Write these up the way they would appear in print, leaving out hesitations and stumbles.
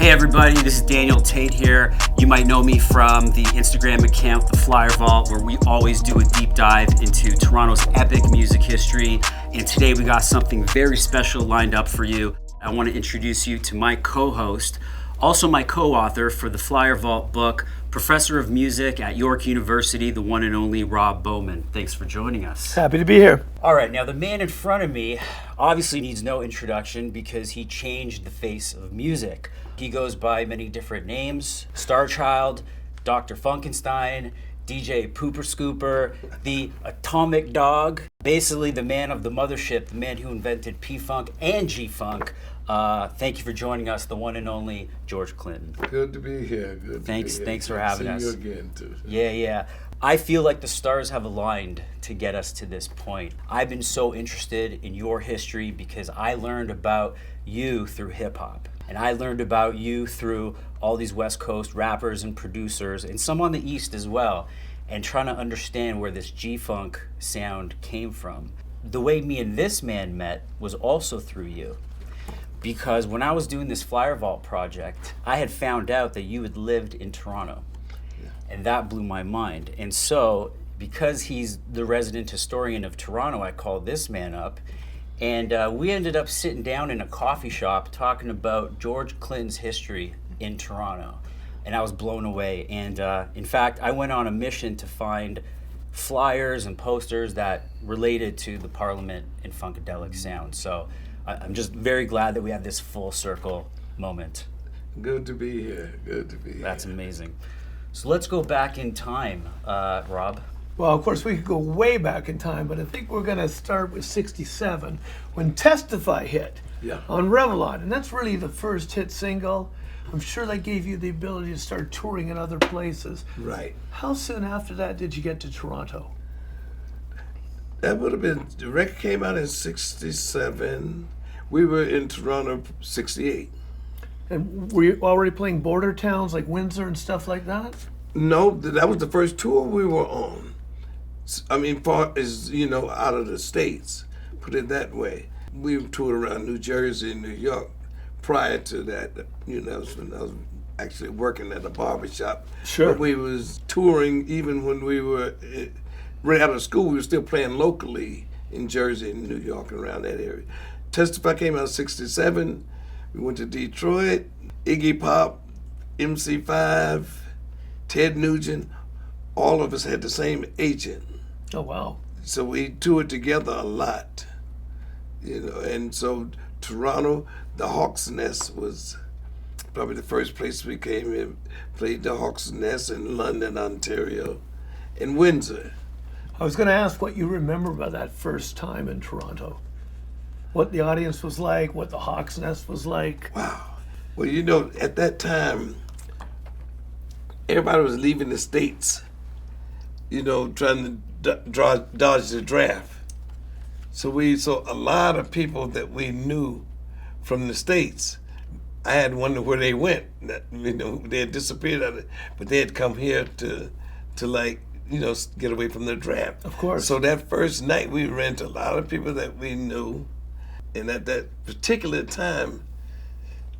Hey everybody, this is Daniel Tate here. You might know me from the Instagram account, The Flyer Vault, where we always do a deep dive into Toronto's epic music history. And today we got something very special lined up for you. I want to introduce you to my co-host, also my co-author for the Flyer Vault book, Professor of Music at York University, the one and only Rob Bowman. Thanks for joining us. Happy to be here. All right, now the man in front of me obviously needs no introduction because he changed the face of music. He goes by many different names: Starchild, Dr. Funkenstein, DJ Pooper Scooper, the Atomic Dog, basically the man of the mothership, the man who invented P-Funk and G-Funk. Thank you for joining us, the one and only George Clinton. Good to be here. Thanks for having us. See you again, too. Yeah. I feel like the stars have aligned to get us to this point. I've been so interested in your history because I learned about you through hip-hop. And I learned about you through all these West Coast rappers and producers, and some on the East as well, and trying to understand where this G-Funk sound came from. The way me and this man met was also through you. Because when I was doing this Flyer Vault project, I had found out that you had lived in Toronto. And that blew my mind. And so, because he's the resident historian of Toronto, I called this man up. And we ended up sitting down in a coffee shop talking about George Clinton's history in Toronto. And I was blown away. And in fact, I went on a mission to find flyers and posters that related to the Parliament and Funkadelic sound. So I'm just very glad that we had this full circle moment. Good to be here. That's amazing. So let's go back in time, Rob. Well, of course, we could go way back in time, but I think we're going to start with 67 when Testify hit on Revlon. And that's really the first hit single. I'm sure that gave you the ability to start touring in other places. Right. How soon after that did you get to Toronto? That would have been, the record came out in 67. We were in Toronto 68. And were you already playing border towns like Windsor and stuff like that? No, that was the first tour we were on. I mean, far as, out of the States, put it that way. We toured around New Jersey and New York. Prior to that, when I was actually working at a barbershop. Sure. But we was touring even when we were right out of school. We were still playing locally in Jersey and New York and around that area. Testify came out in 67. We went to Detroit. Iggy Pop, MC5, Ted Nugent, all of us had the same agent. Oh, wow. So we toured together a lot, and so Toronto, the Hawk's Nest was probably the first place we came in, played the Hawk's Nest in London, Ontario, and Windsor. I was going to ask what you remember about that first time in Toronto. What the audience was like, what the Hawk's Nest was like. Wow. Well, at that time, everybody was leaving the States, trying to dodge the draft. So a lot of people that we knew from the States, I had wondered where they went. They had disappeared out of it, but they had come here to get away from the draft. Of course. So that first night we ran into a lot of people that we knew, and at that particular time,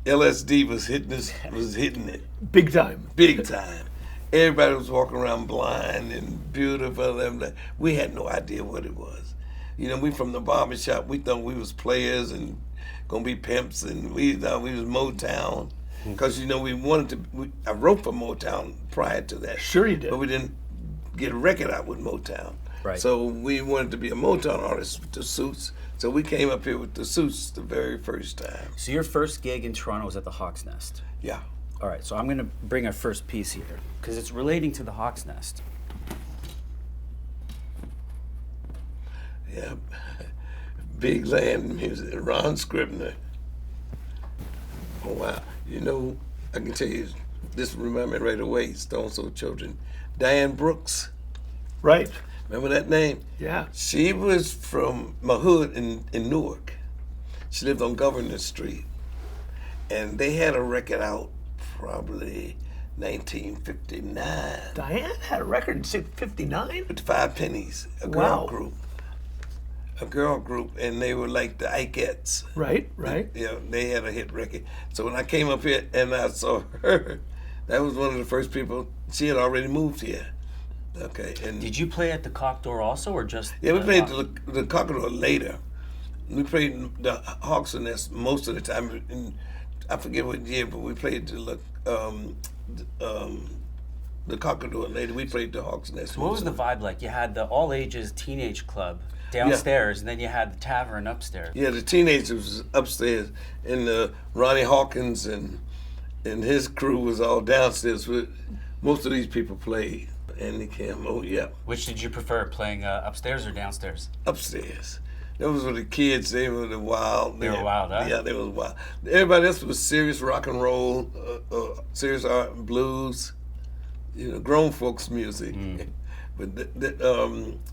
LSD was hitting it. Big time. Big time. Everybody was walking around blind and beautiful. We had no idea what it was. We from the barbershop, we thought we was players and gonna be pimps, and we thought we was Motown. Because, we wanted to, I wrote for Motown prior to that. Sure you did. But we didn't get a record out with Motown. Right. So we wanted to be a Motown artist with the suits. So we came up here with the suits the very first time. So your first gig in Toronto was at the Hawk's Nest. Yeah. All right, so I'm going to bring our first piece here because it's relating to the Hawk's Nest. Yeah. Big land music, Ron Scribner. Oh, wow. I can tell you, this reminded me right away, Stone Soul Children. Diane Brooks. Right. Remember that name? Yeah. She was from my hood in Newark. She lived on Governor Street. And they had a record out probably 1959. Diane had a record in 59? With the Five Pennies, a girl Wow. group. a girl group, and they were like the Ikeettes. Right. Yeah, they had a hit record. So when I came up here and I saw her, that was one of the first people. She had already moved here. Okay. And Did you play at the Cock Door also, or just? yeah, we played the Cockador later. We played the Hawks and Nest most of the time. And I forget what year, but we played the Cockador later. We played the Hawks Nest. So what was the vibe like? You had the all ages teenage club downstairs, and then you had the tavern upstairs. Yeah, the teenagers was upstairs, and Ronnie Hawkins and his crew was all downstairs. Most of these people played. Andy Kim, oh yeah. Which did you prefer, playing upstairs or downstairs? Upstairs. Those were the kids. They were the wild. They were wild, huh? Yeah, they was wild. Everybody else was serious rock and roll, serious art and blues. Grown folks music. But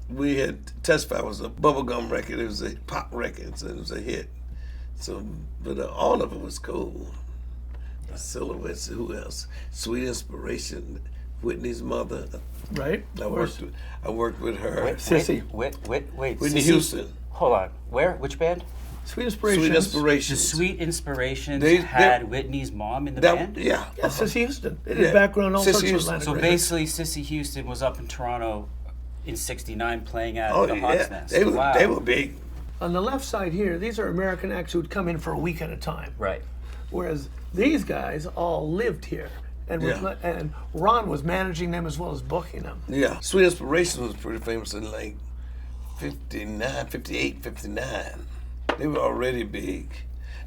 we had Testify was a bubblegum record. It was a pop record, so it was a hit. So, but all of it was cool. Yeah. Silhouettes. Who else? Sweet Inspiration. Whitney's mother. Right. I worked with her. Sissy. Wait. Whitney Sissy? Houston. Hold on. Where? Which band? Sweet Inspirations. Sweet Inspirations. The Sweet Inspirations had Whitney's mom in the band? Yeah. Yeah, Sissy Houston. They did background all Sissy sorts of Houston. Atlantic So records. basically, Sissy Houston was up in Toronto in '69 playing at Oh the yeah. Hawks Nest. They Wow. were big. On the left side here, these are American acts who'd come in for a week at a time. Right. Whereas these guys all lived here. And, and Ron was managing them as well as booking them. Yeah. Sweet Inspiration was pretty famous in like 59, 58, 59. They were already big.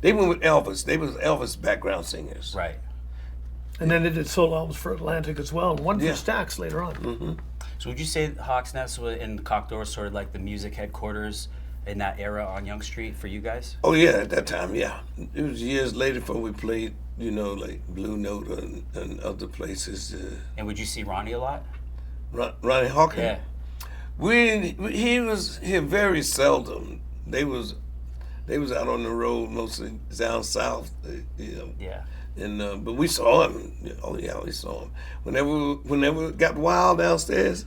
They went with Elvis. They was Elvis background singers. Right. And then they did solo albums for Atlantic as well, and one for Stax later on. Mm-hmm. So would you say Hawks Nest and the Cock Door was sort of like the music headquarters in that era on Yonge Street for you guys? Oh yeah, at that time, yeah. It was years later before we played, like Blue Note and other places. And would you see Ronnie a lot? Ronnie Hawkins? Yeah. He was here very seldom. They was out on the road mostly down south. Yeah. And but we saw him. Oh yeah, we saw him. Whenever it got wild downstairs,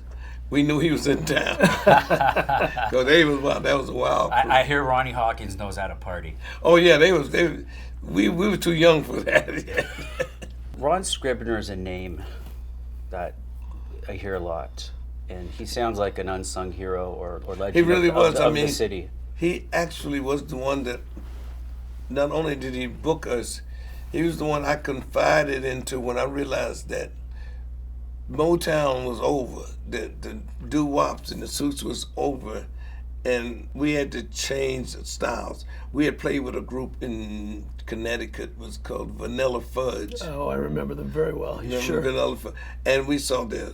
we knew he was in town. Because they was wild. That was a wild crew. I hear Ronnie Hawkins knows how to party. Oh yeah, we were too young for that. Ron Scribner is a name that I hear a lot, and he sounds like an unsung hero or legend He really was. of the city. He actually was the one that not only did he book us, he was the one I confided into when I realized that Motown was over, the doo-wops and the suits was over, and we had to change the styles. We had played with a group in Connecticut, was called Vanilla Fudge. Oh, I remember them very well. Sure. Vanilla Fudge. And we saw their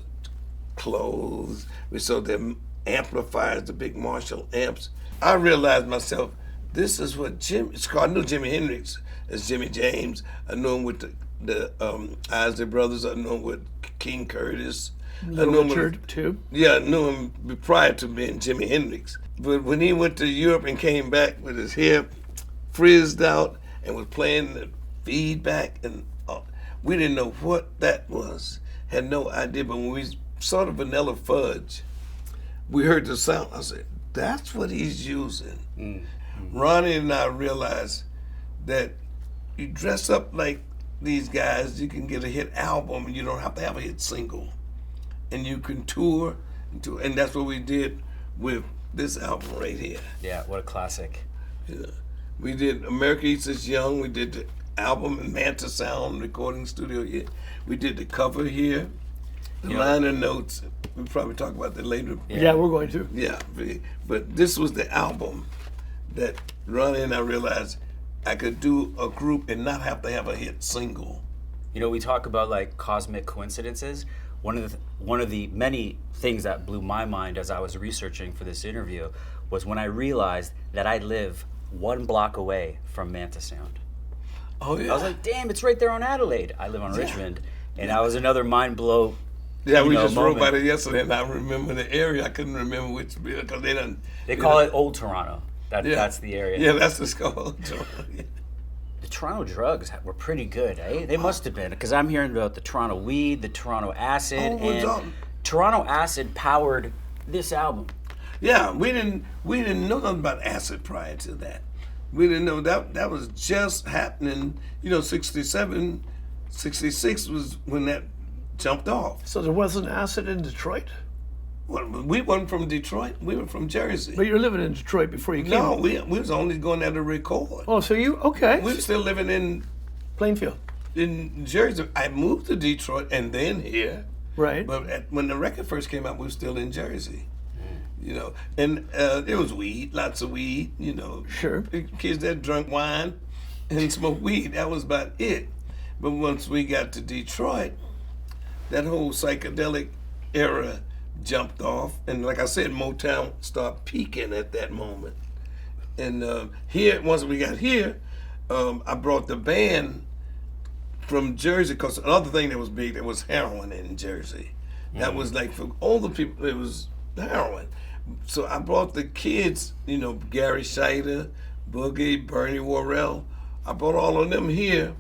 clothes, we saw their amplifiers, the big Marshall amps. I realized myself, this is what I knew Jimi Hendrix as Jimmy James. I knew him with the Isley Brothers. I knew him with King Curtis. Little Richard, too. Yeah, I knew him prior to being Jimi Hendrix. But when he went to Europe and came back with his hair frizzed out and was playing the feedback, and we didn't know what that was. Had no idea. But when we saw the Vanilla Fudge, we heard the sound. I said, that's what he's using. Mm-hmm. Ronnie and I realized that you dress up like these guys, you can get a hit album and you don't have to have a hit single. And you can tour, and that's what we did with this album right here. Yeah, what a classic. Yeah. We did America Eats Us Young, we did the album in Manta Sound recording studio here. We did the cover here, the liner notes. We'll probably talk about that later. Yeah, we're going to. Yeah, but this was the album that Ronnie and I realized I could do a group and not have to have a hit single. We talk about like cosmic coincidences. One of the many things that blew my mind as I was researching for this interview was when I realized that I live 1 block away from Manta Sound. Oh yeah. I was like, damn, it's right there on Adelaide. I live on Richmond, and that was another mind blow. Yeah, we just moment. rode by it yesterday, and I remember the area. I couldn't remember which because they done. They call it Old Toronto. That's the area. Yeah, that's what's called. The Toronto drugs were pretty good, eh? They must have been, because I'm hearing about the Toronto weed, the Toronto acid, and Toronto acid powered this album. Yeah, we didn't know nothing about acid prior to that. We didn't know that was just happening. 67, 66 was when that jumped off. So there wasn't acid in Detroit? Well, we weren't from Detroit. We were from Jersey. But you were living in Detroit before you came. No, we was only going there to record. Oh, so okay. We were still living in Plainfield. In Jersey. I moved to Detroit and then here. Right. But when the record first came out, we were still in Jersey. And there was weed, lots of weed. Sure. Kids that drank wine and smoked weed. That was about it. But once we got to Detroit, that whole psychedelic era jumped off, and like I said, Motown started peaking at that moment. And here, once we got here, I brought the band from Jersey, because another thing that was big, there was heroin in Jersey. That was like, for older people, it was heroin. So I brought the kids, Gary Scheider, Boogie, Bernie Worrell. I brought all of them here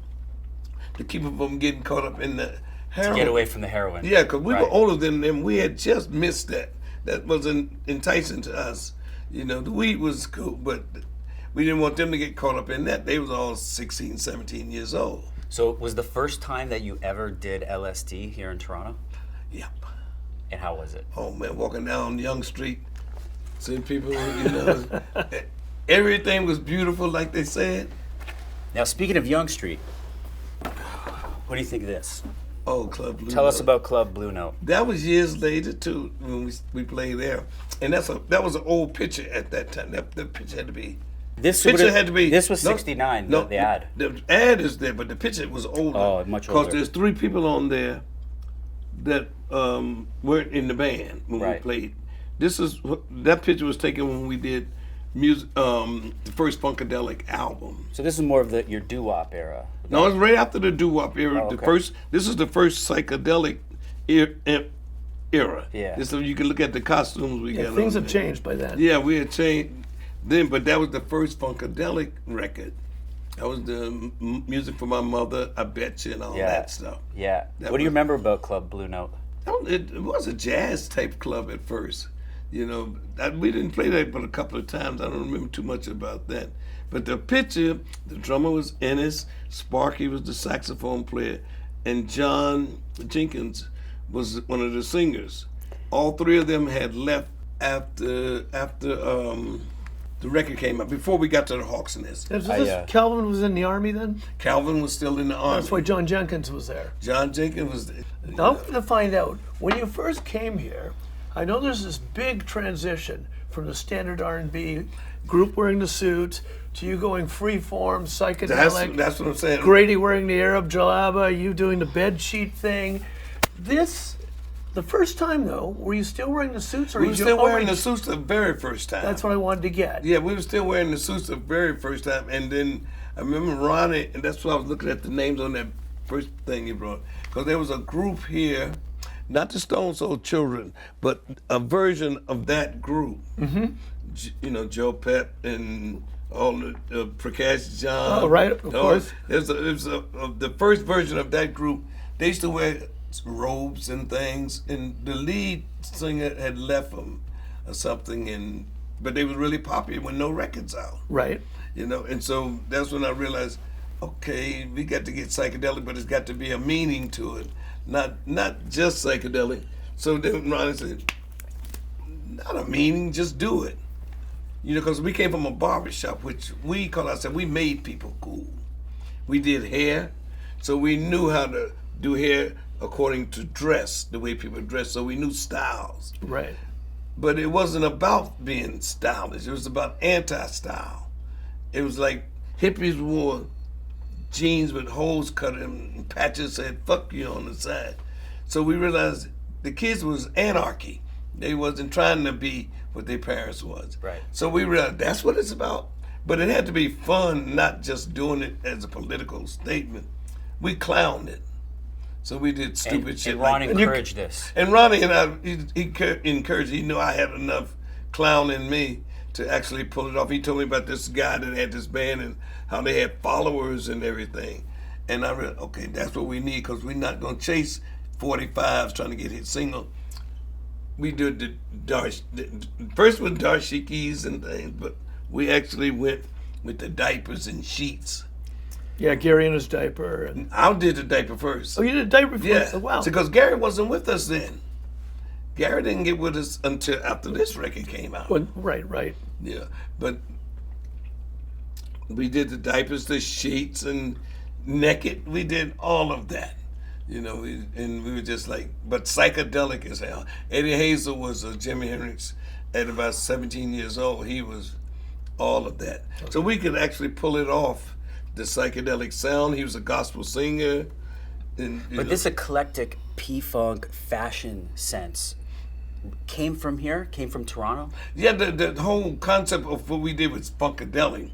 to keep them from getting caught up in the heroin. To get away from the heroin. Yeah, because we were older than them. We had just missed that. That wasn't enticing to us. The weed was cool, but we didn't want them to get caught up in that. They was all 16, 17 years old. So it was the first time that you ever did LSD here in Toronto? Yep. And how was it? Oh, man, walking down Yonge Street, seeing people, everything was beautiful, like they said. Now, speaking of Yonge Street, what do you think of this? Oh, Club Blue Note. Tell us about Club Blue Note. That was years later, too, when we played there. And that was an old picture at that time. That picture had to be... This was 69, the ad. The ad is there, but the picture was older. Oh, much older. Because there's 3 people on there that weren't in the band when we played. That picture was taken when we did music, the first Funkadelic album. So this is more of your doo-wop era. No, it's right after the doo-wop era. Oh, okay. This is the first psychedelic era. Yeah. So you can look at the costumes we got. Things on have there. changed by then. Yeah, we had changed then, but that was the first Funkadelic record. That was the music for my mother, I Bet You, and all that stuff. Yeah. What do you remember about Club Blue Note? It was a jazz type club at first. We didn't play that but a couple of times. I don't remember too much about that. But the picture, the drummer was Ennis, Sparky was the saxophone player, and John Jenkins was one of the singers. All 3 of them had left after the record came out, before we got to the Hawks Nest. Calvin was in the Army then? Calvin was still in the Army. That's why John Jenkins was there. John Jenkins was there. Now I'm going to find out, when you first came here, I know there's this big transition from the standard R&B group wearing the suits to you going free-form, psychedelic. That's what I'm saying. Grady wearing the Arab jalaba, you doing the bed sheet thing. The first time though, were you still wearing the suits? We were still wearing the suits the very first time. That's what I wanted to get. Yeah, we were still wearing the suits the very first time. And then I remember Ronnie, and that's why I was looking at the names on that first thing you brought. Because there was a group here, not the Stone Soul Children, but a version of that group. Mm-hmm. Joe Pett and all the Prakash John. Oh, right, of course. There's the first version of that group. They used to wear robes and things, and the lead singer had left them or something, but they was really popular when no records out. Right. And so that's when I realized, okay, we got to get psychedelic, but it's got to be a meaning to it, not just psychedelic. So then Ronnie said, not a meaning, just do it. Because we came from a barbershop, which we call ourselves, we made people cool. We did hair, so we knew how to do hair according to dress, the way people dress, so we knew styles. Right. But it wasn't about being stylish, it was about anti-style. It was like hippies wore jeans with holes cut in and patches said, fuck you on the side. So we realized the kids was anarchy. They wasn't trying to be what their parents was. Right. So we realized that's what it's about. But it had to be fun, not just doing it as a political statement. We clowned it. So we did stupid shit. And Ron encouraged this. And Ronnie and I, he encouraged. He knew I had enough clown in me to actually pull it off. He told me about this guy that had this band and how they had followers and everything. And I realized, okay, that's what we need, because we're not going to chase 45s trying to get hit single. we did first with dashikis and things, but we actually went with the diapers and sheets. Yeah, Gary in his diaper. And... I did the diaper first. Oh, you did a diaper first? Yeah. Oh, wow. Because Gary wasn't with us then. Gary didn't get with us until after this record came out. Well, right. Yeah, but we did the diapers, the sheets, and naked. We did all of that. You know, and we were just like, but psychedelic as hell. Eddie Hazel was a Jimi Hendrix at about 17 years old. He was all of that. Okay. So we could actually pull it off, the psychedelic sound. He was a gospel singer. And, but this eclectic P-Funk fashion sense came from here, came from Toronto? Yeah, the whole concept of what we did was funkadelic.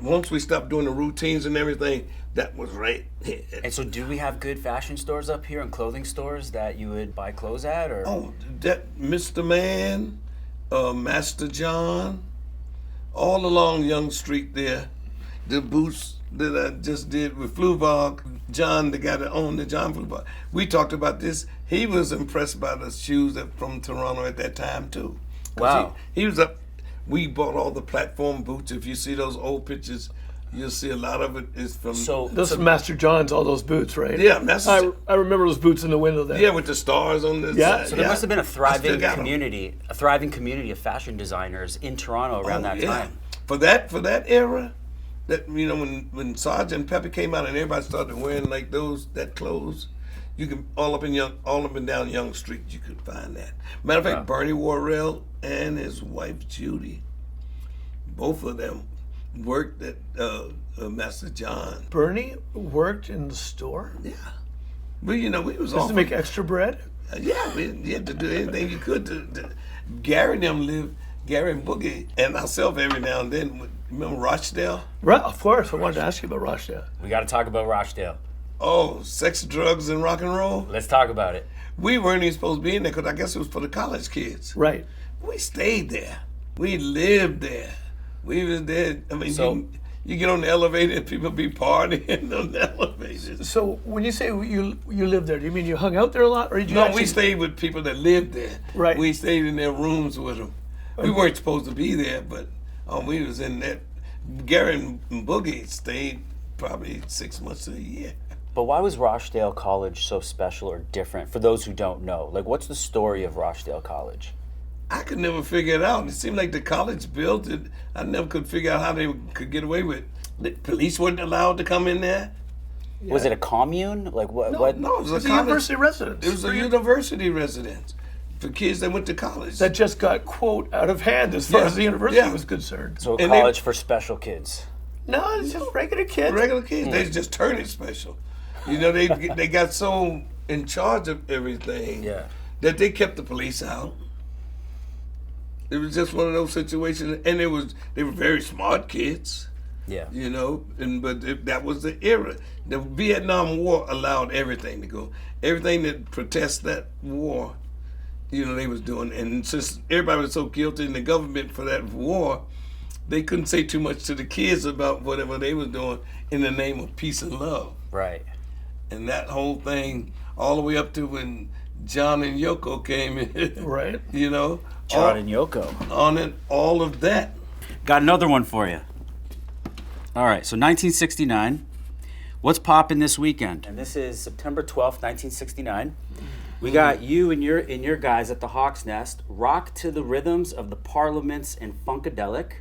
Once we stopped doing the routines and everything, that was right. And so do we have good fashion stores up here and clothing stores that you would buy clothes at? Or? Oh, that Mr. Man, Master John, all along Young Street there. The boots that I just did with Fluvog, John, the guy that owned the John Fluvog. We talked about this. He was impressed by the shoes from Toronto at that time too. Wow. He was up. We bought all the platform boots. If you see those old pictures, you'll see a lot of it is from. Those are Master John's, all those boots, right? Yeah, Master. I remember those boots in the window there. Yeah, with the stars on the side. So there must have been a thriving community of fashion designers in Toronto around that time. For that era, that when Sgt. Pepper came out and everybody started wearing like that clothes, you can all up and down Young Street you could find that. Matter of fact, Bernie Worrell and his wife Judy, both of them worked at Master John. Bernie worked in the store? Yeah. But we was just to make extra bread? Yeah, you had to do anything you could to Gary and Boogie and myself every now and then. Remember Rochdale? Right, of course. I wanted to ask you about Rochdale. We got to talk about Rochdale. Oh, sex, drugs, and rock and roll? Let's talk about it. We weren't even supposed to be in there because I guess it was for the college kids. Right. We stayed there. We lived there. We was there. I mean, so, you get on the elevator and people be partying on the elevators. So when you say you lived there, do you mean you hung out there a lot? Or did you we stayed with people that lived there. Right. We stayed in their rooms with them. We weren't supposed to be there, but we was in that. Gary and Boogie stayed probably 6 months to a year. But why was Rochdale College so special or different for those who don't know? Like, what's the story of Rochdale College? I could never figure it out. It seemed like the college built it. I never could figure out how they could get away with it. The police weren't allowed to come in there. Yeah. Was it a commune? Like what? No, it was a university residence. It was a university residence for kids that went to college. That just got, quote, out of hand as far as the university was concerned. So a college for special kids. No, it's just regular kids. Regular kids. They just turned it special. They got so in charge of everything that they kept the police out. It was just one of those situations, and they were very smart kids. Yeah. But that was the era. The Vietnam War allowed everything to go. Everything that protests that war, they was doing. And since everybody was so guilty in the government for that war, they couldn't say too much to the kids about whatever they was doing in the name of peace and love. Right. And that whole thing, all the way up to when John and Yoko came in. Right. John and Yoko. On it, all of that. Got another one for you. All right, so 1969. What's popping this weekend? And this is September 12th, 1969. We got you and your guys at the Hawk's Nest rock to the rhythms of the Parliaments and Funkadelic.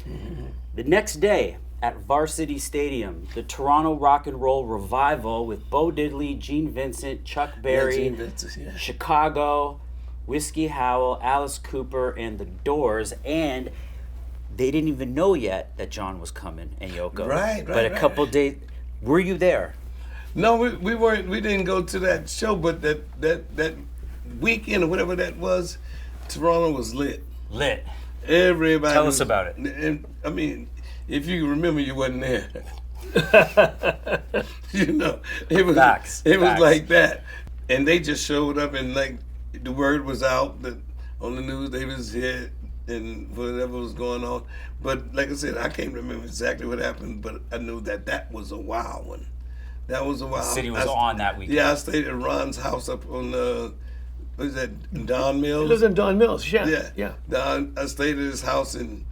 Mm-hmm. The next day at Varsity Stadium, the Toronto Rock and Roll Revival with Bo Diddley, Gene Vincent, Chuck Berry, Chicago, Whiskey Howell, Alice Cooper, and The Doors. And they didn't even know yet that John was coming and Yoko. Right. But a couple days, were you there? No, we weren't. We didn't go to that show, but that weekend or whatever that was, Toronto was lit. Lit. Everybody. Tell us about it. And, I mean, if you remember, you wasn't there. It was Facts. It was like that, and they just showed up, and like the word was out that on the news they was here and whatever was going on. But like I said, I can't remember exactly what happened, but I knew that was a wild one. That was a wild. The city was on that weekend. Yeah, I stayed at Ron's house up on what is that, Don Mills? He lives in Don Mills, yeah. Yeah. Yeah. Don, I stayed at his house, and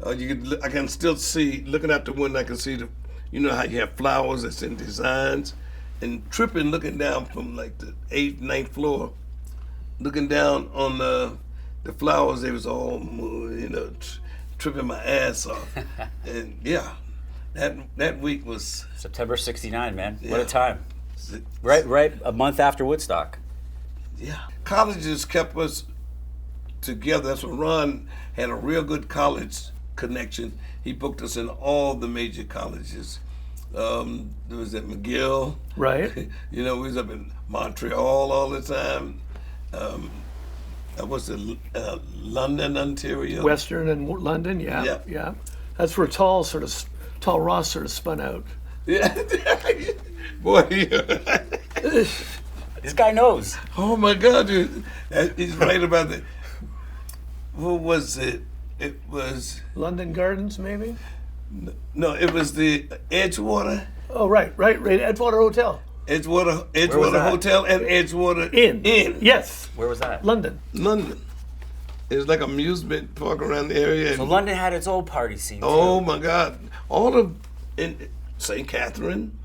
I can still see, looking out the window, I can see you know how you have flowers that's in designs, and tripping, looking down from like the 8th, 9th floor, looking down on the flowers, they was all, you know, tripping my ass off. And yeah, that week was September '69, man. Yeah. What a time! Right, a month after Woodstock. Yeah, colleges kept us together. That's when Ron had a real good college connection. He booked us in all the major colleges. There was at McGill. Right. You know, we was up in Montreal all the time. What's it, London, Ontario? Western and London, yeah. Yeah. Yeah. That's where Tall Ross sort of spun out. Yeah. Boy, This guy knows. oh my God, dude. He's right about that. What was it? It was, London Gardens, maybe? no, it was the Edgewater. Oh, right. Edgewater Hotel. Edgewater that? Hotel and Edgewater Inn. Yes, Where was that? London. London. It was like an amusement park around the area. So And, London had its old party scene too. oh my God, all of in St. Catherine.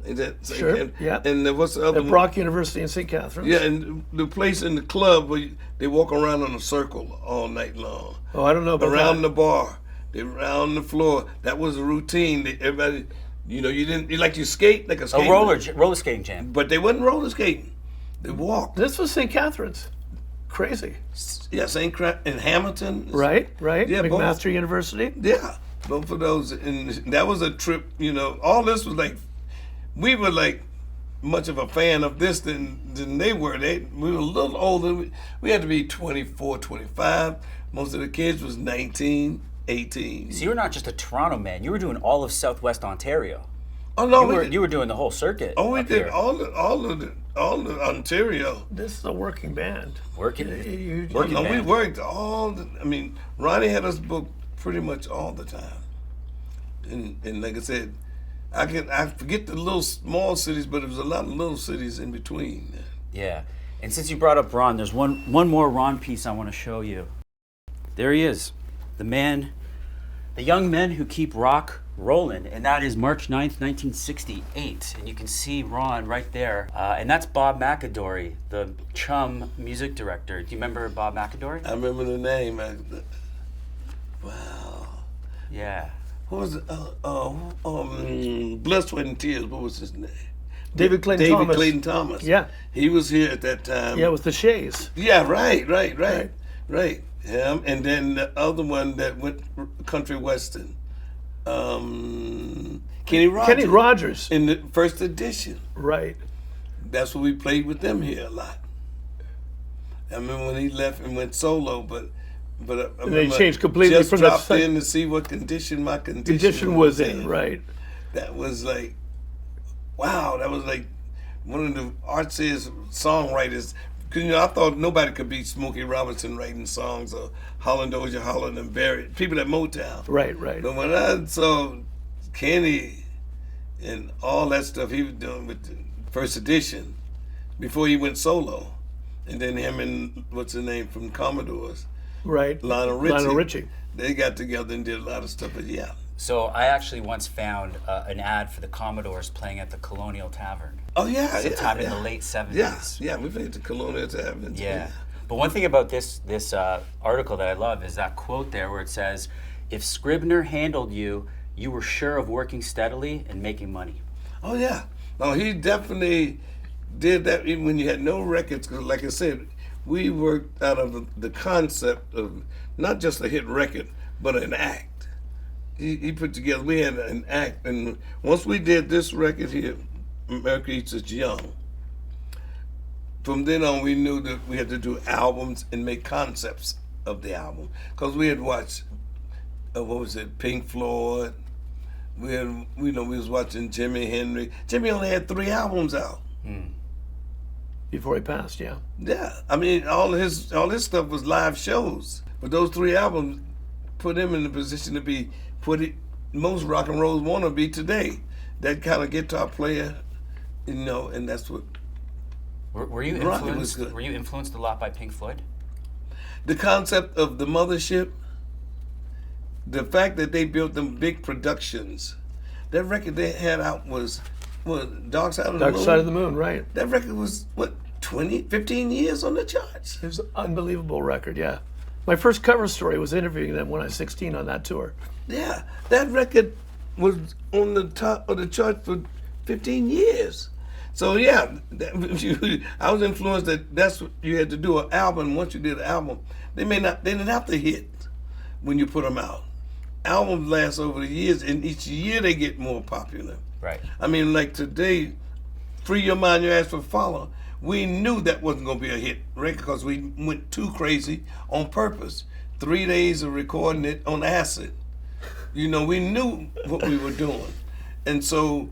Is that St. Sure, Catherine? yeah. And what's the other At one? Brock University in St. Catharines. Yeah, and the place in the club where they walk around in a circle all night long. Oh, I don't know about Around that. the bar, they round the floor. That was a routine. Everybody, you know, you like you skate like a A skate. roller skating jam. But they wasn't roller skating. They walked. This was St. Catharines. Crazy. Yeah, in Hamilton. Right. Yeah, both. McMaster University. Yeah, both of those, and that was a trip. You know, all this was like, we were like much of a fan of this than they were. We were a little older. We had to be 24, 25. Most of the kids was 19, 18. So you were not just a Toronto man. You were doing all of Southwest Ontario. Oh no, You were doing the whole circuit. we up did here. all the Ontario. This is a working band. Working No, we band. worked I mean, Ronnie had us booked pretty much all the time. And like I said, I forget the little small cities, but there was a lot of little cities in between. Yeah. And since you brought up Ron, there's one more Ron piece I want to show you. There he is. The young men who keep rock rolling, and that is March 9th, 1968. And you can see Ron right there. And that's Bob McAdory, the Chum music director. Do you remember Bob McAdory? I remember the name. Wow. Yeah. What was it? Blood, Sweat, and Tears. What was his name? David Clayton Thomas. David Clayton Thomas. Yeah. He was here at that time. Yeah, with the Shays. Yeah, right. Him, and then the other one that went country western, Kenny Rogers. Kenny Rogers. In the first edition. Right. That's what we played with them here a lot. I remember when he left and went solo, but I they remember changed completely just from the dropped in to see what condition my Condition was in, right. That was like, wow, that was like one of the artsiest songwriters. Because, you know, I thought nobody could beat Smokey Robinson writing songs, or Holland Dozier, Holland and Barry, people at Motown. Right. But when I saw Kenny and all that stuff he was doing with the first edition, before he went solo, and then him and, what's his name, from Commodores, Right. Lionel Lionel Richie. they got together and did a lot of stuff, but yeah. So I actually once found an ad for the Commodores playing at the Colonial Tavern. Oh, yeah. Sometime yeah. in the late 70s. Yeah, we played the Colonial Tavern. Yeah. But one thing about this article that I love is that quote there where it says, "If Scribner handled you, you were sure of working steadily and making money." Oh, yeah. No, he definitely did that even when you had no records. Because, like I said, we worked out of the concept of not just a hit record, but an act. He put together, we had an act. And once we did this record here, America Eats Its Young, from then on we knew that we had to do albums and make concepts of the album. Because we had watched, Pink Floyd. We was watching Jimi Hendrix. Jimmy only had 3 albums out. Before he passed, yeah. Yeah, I mean, all his stuff was live shows. But those 3 albums put him in the position to be most rock and rolls want to be today. That kind of guitar player, and that's what Were you Ronnie was influenced? good. Were you influenced a lot by Pink Floyd? The concept of the mothership, the fact that they built them big productions. That record they had out was Dark Side of the Moon. Dark Side of the Moon, right? That record was, 15 years on the charts? It was an unbelievable record, yeah. My first cover story was interviewing them when I was 16 on that tour. Yeah, that record was on the top of the chart for 15 years. So yeah, I was influenced that's what you had to do, an album. Once you did an album, they didn't have to hit when you put them out. Albums last over the years, and each year they get more popular. Right. I mean, like today, Free Your Mind, Your Ass Will Follow. We knew that wasn't going to be a hit record because we went too crazy on purpose. 3 days of recording it on acid. We knew what we were doing. And so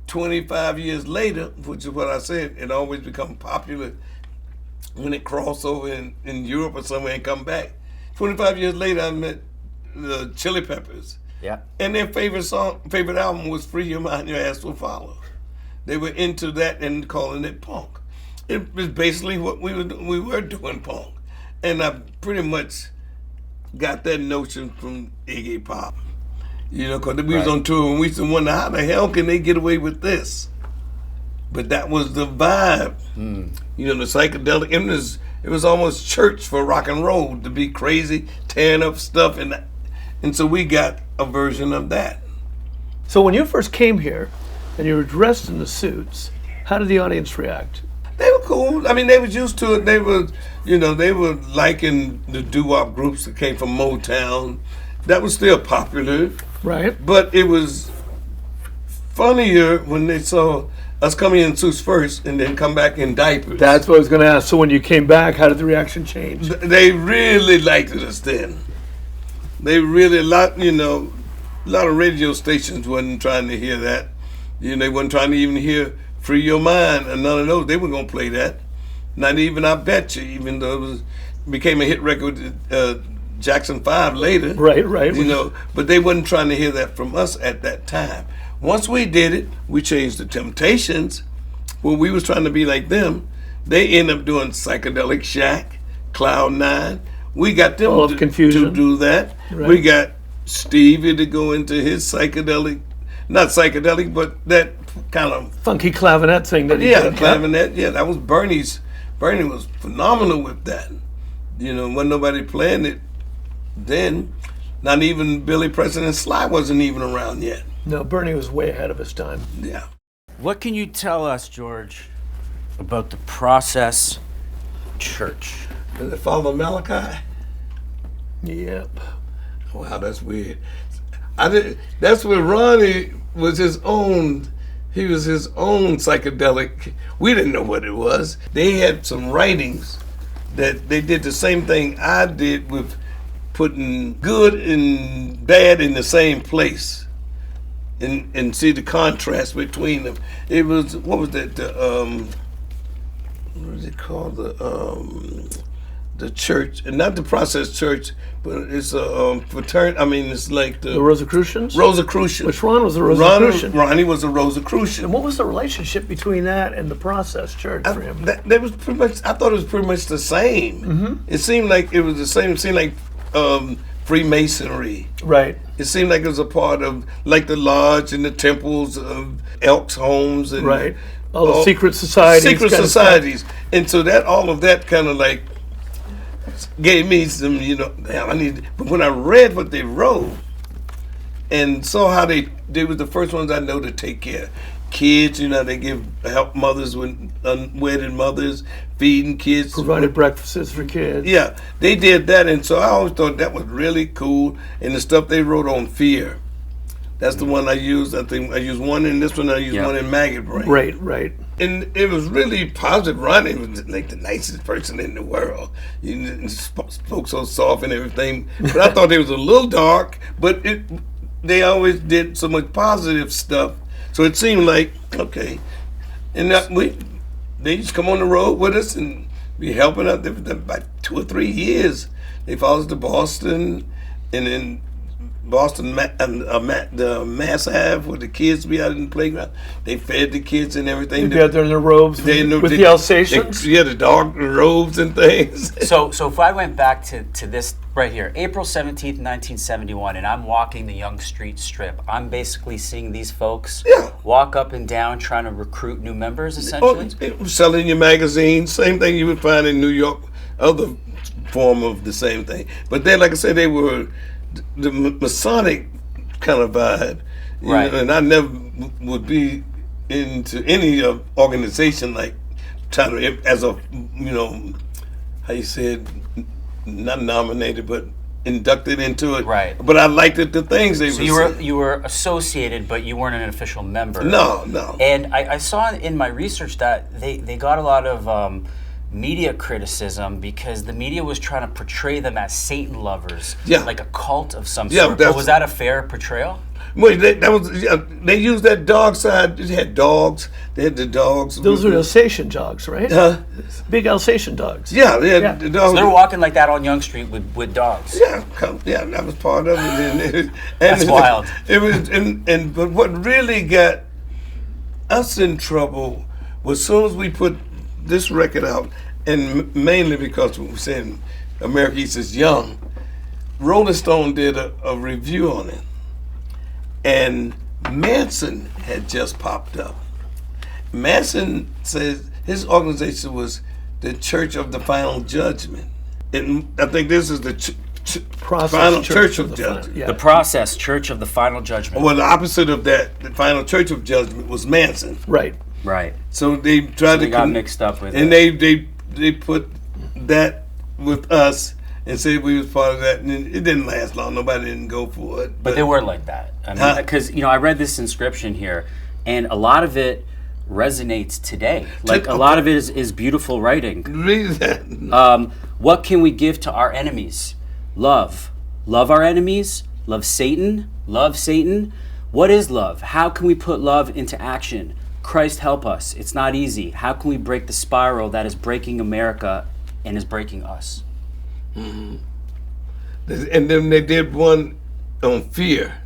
25 years later, which is what I said, it always become popular when it crossed over in Europe or somewhere and come back. 25 years later, I met the Chili Peppers. Yeah. And their favorite album was Free Your Mind, Your Ass Will Follow. They were into that and calling it punk. It was basically what we were doing punk. And I pretty much got that notion from Iggy Pop. Because we was on tour and we used to wonder, how the hell can they get away with this? But that was the vibe. The psychedelic. It was almost church for rock and roll, to be crazy, tearing up stuff. And so we got a version of that. So when you first came here and you were dressed in the suits, how did the audience react? They were cool. I mean, they was used to it. They were liking the doo-wop groups that came from Motown. That was still popular. Right. But it was funnier when they saw us coming in suits first and then come back in diapers. That's what I was going to ask. So when you came back, how did the reaction change? They really liked us then. They really, a lot of radio stations wasn't trying to hear that. They wasn't trying to even hear Free Your Mind and none of those. They weren't going to play that. Not even I Bet You, even though it became a hit record with Jackson 5 later. Right. But they wasn't trying to hear that from us at that time. Once we did it, we changed the Temptations. Well, we was trying to be like them. They ended up doing Psychedelic Shack, Cloud 9. We got them to do that. Right. We got Stevie to go into his psychedelic, not psychedelic, but that kind of funky clavinet thing that he did. Clavinet. Yeah, that was Bernie's. Bernie was phenomenal with that. Wasn't nobody playing it then. Not even Billy Preston and Sly wasn't even around yet. No, Bernie was way ahead of his time. Yeah. What can you tell us, George, about the Process Church? Does it follow Malachi? Yep. Wow, that's weird. That's where Ronnie was his own. He was his own psychedelic. We didn't know what it was. They had some writings that they did the same thing I did with putting good and bad in the same place, and see the contrast between them. It was, what was that? What was it called? The church, and not the Process Church, but it's a fraternity. I mean, it's like the Rosicrucians. Rosicrucian. Which Ron was a Rosicrucian. Ronnie was a Rosicrucian. And what was the relationship between that and the Process Church for him? That was pretty much. I thought it was pretty much the same. Mm-hmm. It seemed like it was the same. It seemed like Freemasonry. Right. It seemed like it was a part of, like, the lodge and the temples of Elks Homes and right. All the secret societies. Secret societies, and so that all of that kind of like gave me some, damn, I need. But when I read what they wrote and saw how they were the first ones I know to take care of kids, they help mothers with unwedded mothers, feeding kids, provided breakfasts for kids. Yeah, they did that, and so I always thought that was really cool. And the stuff they wrote on fear, that's the one I used. I think I used one in this one. I used one in Maggot Brain. Right. And it was really positive. Ronnie was like the nicest person in the world. He spoke so soft and everything. But I thought they was a little dark. But they always did so much positive stuff. So it seemed like, okay. And they used to come on the road with us and be helping out. About 2 or 3 years. They followed us to Boston, and then Boston, the Mass Ave, where the kids be out in the playground. They fed the kids and everything. They'd be out there in their robes with the Alsatians. Yeah, the dog robes and things. So if I went back to this right here, April 17th, 1971, and I'm walking the Young Street Strip, I'm basically seeing these folks walk up and down trying to recruit new members, essentially? Selling your magazines, same thing you would find in New York, other form of the same thing. But then, like I said, they were the Masonic kind of vibe. Right. And I never would be into any organization like trying to, as a, how you said, not nominated, but inducted into it. Right. But I liked it, the things they were saying. You were associated, but you weren't an official member. No. And I saw in my research that they got a lot of media criticism because the media was trying to portray them as Satan lovers, like a cult of some sort. But was that a fair portrayal? Well, they used that dog side. They had dogs. They had the dogs. Those are Alsatian dogs, right? Big Alsatian dogs. Yeah, they had the dogs. So they were walking like that on Young Street with dogs. Yeah, that was part of it. That's wild. It was, but what really got us in trouble was as soon as we put this record out, and mainly because we were saying America East is young, Rolling Stone did a review on it. And Manson had just popped up. Manson says his organization was the Church of the Final Judgment. And I think this is the Final Church of Judgment. The Process Church of the Final Judgment. Well, the opposite of that, the Final Church of Judgment, was Manson. Right. So they tried to got mixed up with and it. they put that with us and said we was part of that, and it didn't last long. Nobody didn't go for it. But they weren't like that. I mean, because I read this inscription here, and a lot of it resonates today. Like a lot of it is beautiful writing. Read that. What can we give to our enemies? Love. Love our enemies. Love Satan. Love Satan. What is love? How can we put love into action? Christ help us. It's not easy. How can we break the spiral that is breaking America and is breaking us? Mm-hmm. And then they did one on fear.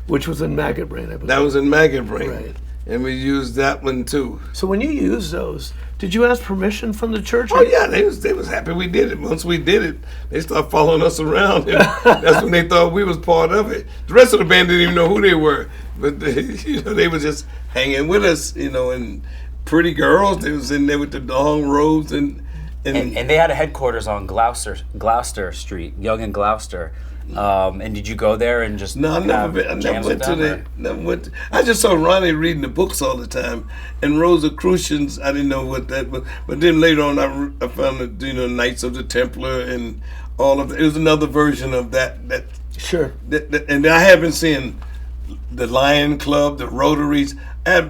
Which was in Maggot Brain, I believe. That was in Maggot Brain. Right. And we used that one too. So when you used those, did you ask permission from the church? Oh yeah, they was happy we did it. Once we did it, they started following us around. And that's when they thought we was part of it. The rest of the band didn't even know who they were, but they were just hanging with us, and pretty girls. They was in there with the long robes and they had a headquarters on Gloucester Street, Young and Gloucester. And did you go there and just No, I never went to that. I just saw Ronnie reading the books all the time, and Rosicrucians. I didn't know what that was, but then later on, I found the Knights of the Templar and all of it. It was another version of that. Sure. And I have been seeing the Lion Club, the Rotaries.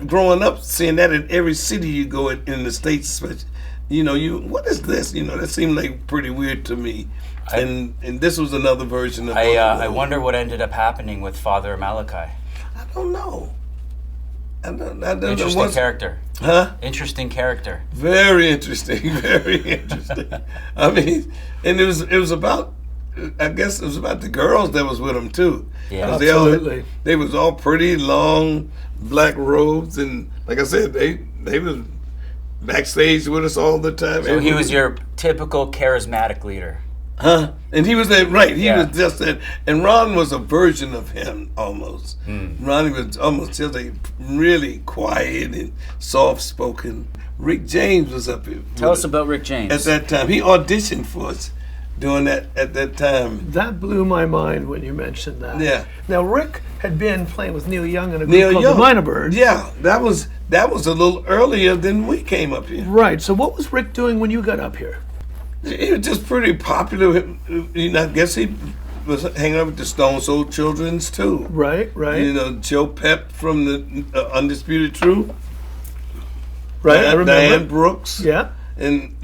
Growing up, seeing that in every city you go in the States, especially. What is this? That seemed like pretty weird to me. And this was another version of it. I wonder what ended up happening with Father Malachi. I don't know. I don't Interesting character. Huh? Interesting character. Very interesting. Very interesting. I mean, and it was about, I guess it was about the girls that was with him too. Yeah, absolutely. They was all pretty long black robes, and like I said, they was backstage with us all the time. So he was your typical charismatic leader. Huh? And he was that, right. He was just that. And Ron was a version of him almost. Ronnie was almost just like really quiet and soft-spoken. Rick James was up here. Tell us about Rick James. At that time. He auditioned for us doing that at that time. That blew my mind when you mentioned that. Yeah. Now, Rick had been playing with Neil Young in a group called the Minor Birds. Yeah, that was a little earlier than we came up here. Right. So what was Rick doing when you got up here? He was just pretty popular. I guess he was hanging out with the Stone Soul Children's too. Right. Joe Pep from the Undisputed Truth. Right, I remember. Diane Brooks. Yeah. And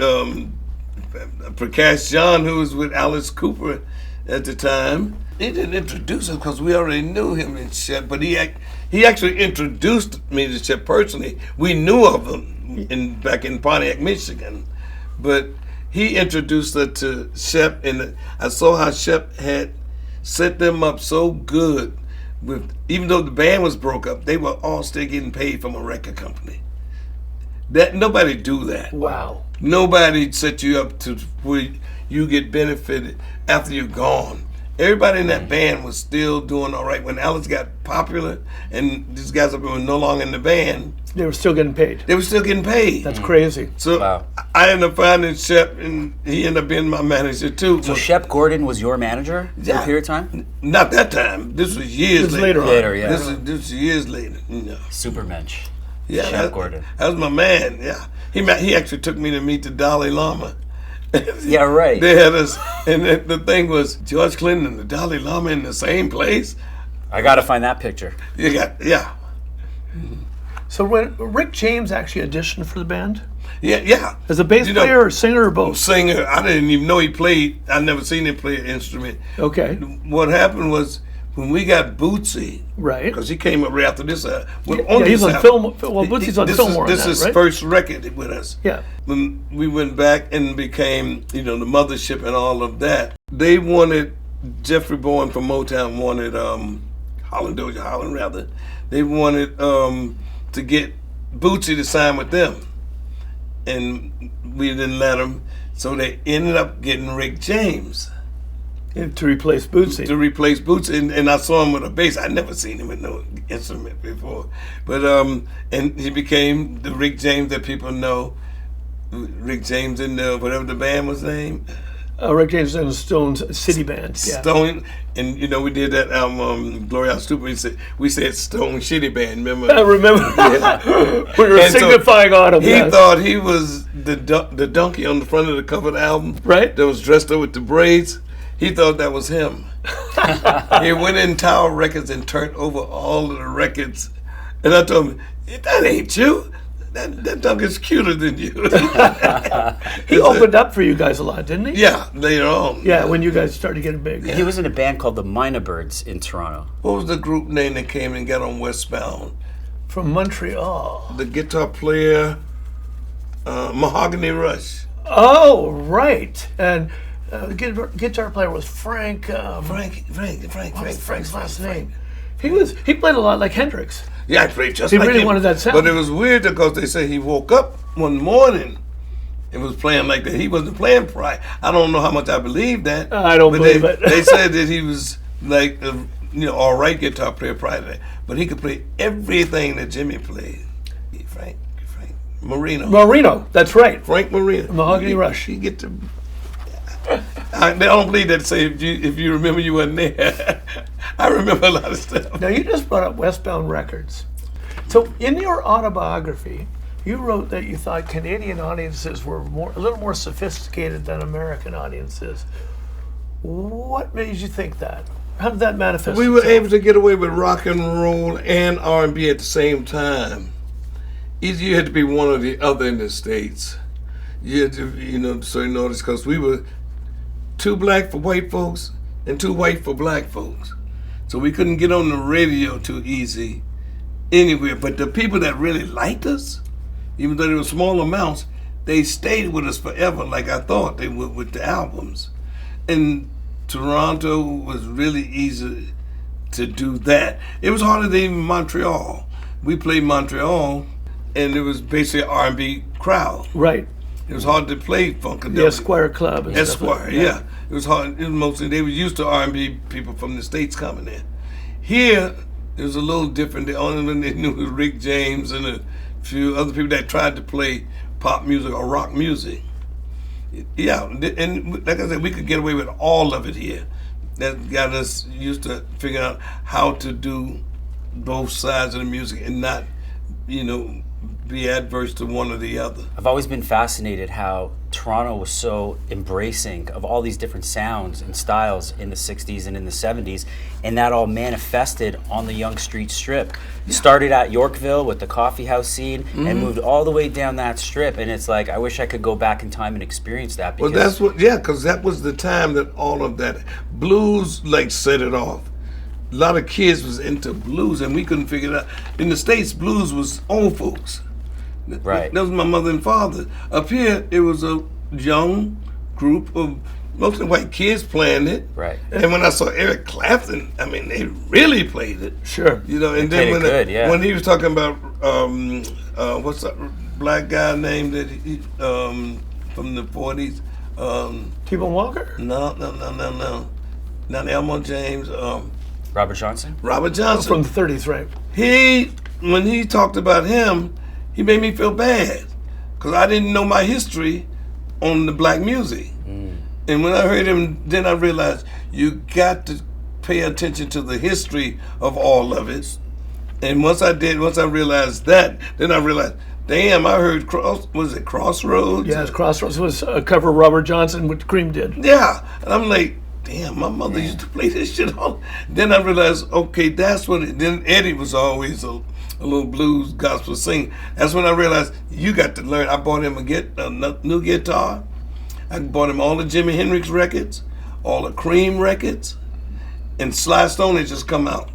Prakash John, who was with Alice Cooper at the time. He didn't introduce us because we already knew him and Shep, but he actually introduced me to Shep personally. We knew of him back in Pontiac, Michigan, but he introduced her to Shep, and I saw how Shep had set them up so good. Even though the band was broke up, they were all still getting paid from a record company. That nobody do that. Wow. Nobody set you up to where you get benefited after you're gone. Everybody in that band was still doing all right. When Alice got popular and these guys were no longer in the band, They were still getting paid. they were still getting paid. That's crazy. So Wow. I ended up finding Shep, and he ended up being my manager too. So Shep Gordon was your manager for Yeah. a period of time? Not that time. This was years This was later. later on. Later, yeah. This is years later. You know. Supermensch. Yeah, Shep Gordon. That was my man. Yeah, he actually took me to meet the Dalai Lama. Yeah, right. They had us, and the thing was George Clinton and the Dalai Lama in the same place. I got to find that picture. Yeah. So when Rick James actually auditioned for the band? Yeah. As a bass You know, player or singer or both? Singer. I didn't even know he played. I never seen him play an instrument. Okay. What happened was when we got Bootsy, Right. because he came up right after this. Yeah, he's on film. Well, Bootsy's on Fillmore. This on that, is right? first record with us. Yeah. When we went back and became, the mothership and all of that, they wanted Jeffrey Bowen from Motown wanted Doja Holland rather. They wanted to get Bootsy to sign with them, and we didn't let him. So they ended up getting Rick James To replace Bootsy. to replace Bootsy, and I saw him with a bass. I'd never seen him with no instrument before, but and he became the Rick James that people know. Rick James in the whatever the band was named, Rick James and the Stones City Band. Yeah. Stone, and we did that album Gloria Stupid. We said Stone Shitty Band. Remember? I remember. We were And so signifying on him. He yes. thought he was the donkey on the front of the cover of the album, Right. That was dressed up with the braids. He thought that was him. He went in Tower Records and turned over all of the records, and I told him, "That ain't you. That donkey's cuter than you." He opened up for you guys a lot, didn't he? Yeah, later on. Yeah, when you guys started getting big. He was in a band called the Minor Birds in Toronto. What was the group name that came and got on Westbound? From Montreal. The guitar player, Mahogany Rush. Oh, right. And the guitar player was Frank. Frank's Last name. He played a lot like Hendrix. Yeah, I played just He like really him. wanted that sound. But it was weird because they say he woke up one morning and was playing like that. He wasn't playing prior. I don't know how much I believe that. I don't believe it. They said that he was like all right guitar player prior to that, but he could play everything that Jimmy played. Frank Marino. That's right. Frank Marino. Mahogany Rush. You get to. I don't believe that to say if you remember you weren't there. I remember a lot of stuff. Now, you just brought up Westbound Records. So, in your autobiography, you wrote that you thought Canadian audiences were a little more sophisticated than American audiences. What made you think that? How did that manifest We were itself? able to get away with rock and roll and R&B at the same time. Either you had to be one or the other in the States. You had to, so you notice, because we were too black for white folks and too white for black folks. So we couldn't get on the radio too easy anywhere. But the people that really liked us, even though they were small amounts, they stayed with us forever, like I thought they would with the albums. And Toronto was really easy to do that. It was harder than even Montreal. We played Montreal, and it was basically an R&B crowd. Right. It was hard to play Funkadelic. The Esquire Club. And stuff Esquire, like yeah. It was hard. It was mostly, they were used to R&B people from the States coming in. Here, it was a little different. The only one they knew was Rick James and a few other people that tried to play pop music or rock music. Yeah, and like I said, we could get away with all of it here. That got us used to figuring out how to do both sides of the music and not, be adverse to one or the other. I've always been fascinated how Toronto was so embracing of all these different sounds and styles in the 60s and in the 70s, and that all manifested on the Yonge Street Strip. It started at Yorkville with the coffee house scene and moved all the way down that strip, and it's like, I wish I could go back in time and experience that. Well, Because because that was the time that all of that blues set it off. A lot of kids was into blues, and we couldn't figure it out. In the States, blues was old folks. Right. That was my mother and father. Up here, it was a young group of mostly white kids playing it. Right. And when I saw Eric Clapton, I mean, they really played it. Sure. You know, and They then played it good, when he was talking about what's that black guy named that he from the 40s? T-Bone Walker? No. Not Elmo James. Robert Johnson? Robert Johnson. From the 30s, right? When he talked about him, he made me feel bad because I didn't know my history on the black music. And when I heard him, then I realized you got to pay attention to the history of all of it. And once I realized that, then I realized, damn, I heard Crossroads? Yes, Crossroads was a cover of Robert Johnson, which Cream did. Yeah. And I'm like, damn, my mother used to play this shit on. Then I realized, okay, that's what then Eddie was always a little blues gospel singer. That's when I realized you got to learn. I bought him a new guitar. I bought him all the Jimi Hendrix records, all the Cream records, and Sly Stone had just come out.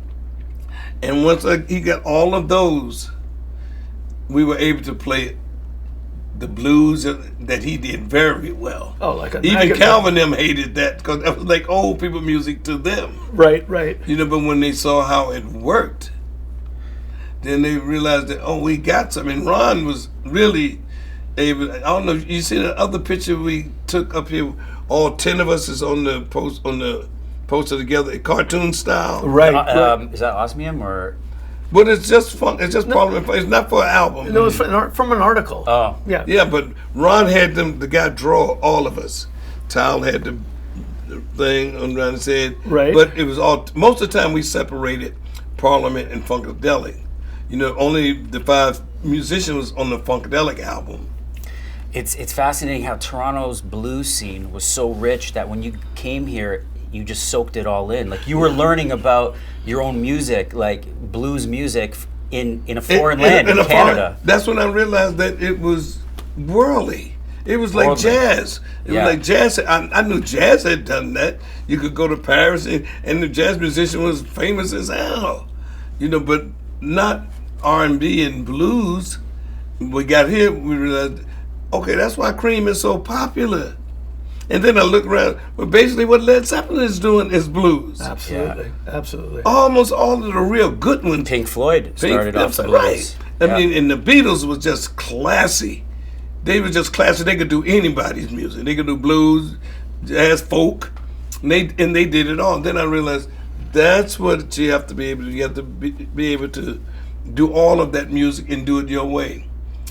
And once he got all of those, we were able to play the blues that he did very well. Oh, like a Even Calvin them hated that because that was like old people music to them. Right. You know, but when they saw how it worked, then they realized that, oh, we got something. And Ron was really able. I don't know if you see that other picture we took up here. All 10 of us is on the poster together, cartoon style. Right. Is that Osmium or? But it's just fun. It's just Parliament. It's not for an album. No, it's from an article. Oh. Yeah. Yeah, but Ron had the guy draw all of us. Tal had the thing on Ron's head. Right. But it was all, most of the time we separated Parliament and Funkadelic. You know, only the 5 musicians on the Funkadelic album. It's fascinating how Toronto's blues scene was so rich that when you came here, you just soaked it all in. Like you were learning about your own music, like blues music in a foreign land, in Canada. That's when I realized that it was worldly. It was like Worldly. jazz. It was like jazz. I knew jazz had done that. You could go to Paris and the jazz musician was famous as hell. You know, but not R&B and blues. We got here, we realized, okay, that's why Cream is so popular. And then I look around, but basically what Led Zeppelin is doing is blues. Absolutely. Absolutely. Almost all of the real good ones. Pink Floyd started off the blues. Right. I mean, and the Beatles was just classy. They were just classy. They could do anybody's music. They could do blues, jazz, folk, and they did it all. Then I realized that's what you have to be able to. You have to be able to do all of that music and do it your way.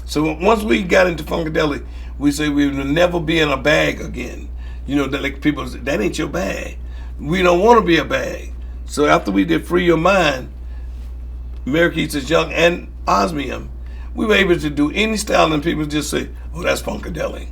So once we got into Funkadelic, we say we will never be in a bag again. You know, that like people say, that ain't your bag. We don't want to be a bag. So after we did Free Your Mind, Mary Keith is Young, and Osmium, we were able to do any style and people just say, oh, that's Funkadelic.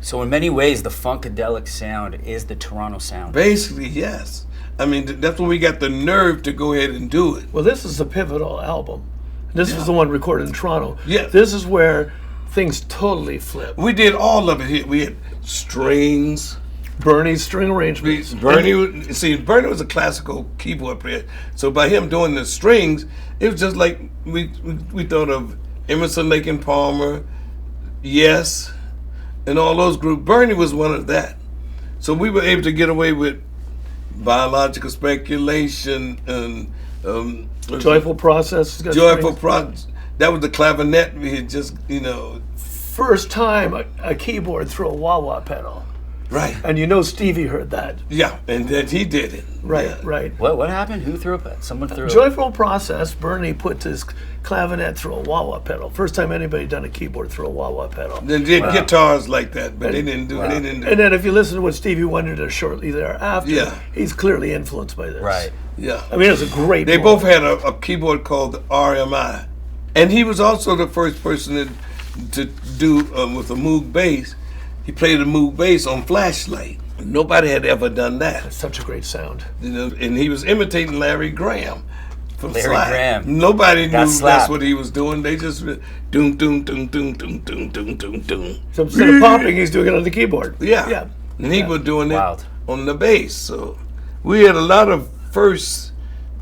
So in many ways, the Funkadelic sound is the Toronto sound. Basically, yes. I mean, that's when we got the nerve to go ahead and do it. Well, this is the pivotal album. This was the one recorded in Toronto. Yeah. This is where things totally flip. We did all of it here. We had strings. Bernie's string arrangements. Bernie was a classical keyboard player. So by him doing the strings, it was just like we thought of Emerson, Lake and Palmer, Yes, and all those groups. Bernie was one of that. So we were able to get away with Biological Speculation and Joyful Process. Joyful Process. That was the clavinet. We had just, First time a keyboard through a wah-wah pedal. Right. And you know Stevie heard that. Yeah, and then he did it. Right, Yeah. right. What happened? Who threw it? Someone threw it. Joyful Process, Bernie put his clavinet through a wah-wah pedal. First time anybody done a keyboard through a wah-wah pedal. They did guitars like that, but they didn't do it. They didn't do And then if you listen to what Stevie Wonder did shortly thereafter, Yeah. he's clearly influenced by this. Right. Yeah. I mean, it's a great They book. both had a keyboard called the RMI. And he was also the first person to do with a Moog bass. He played a Moog bass on Flashlight. Nobody had ever done that. Such a great sound. And he was imitating Larry Graham from Larry Sly. Graham. Nobody knew Got slapped. that's what he was doing. They just doom doom doom doom doom doom doom doom doom. So instead of popping, he's doing it on the keyboard. Yeah. Yeah. And he was doing Wild. it on the bass. So we had a lot of firsts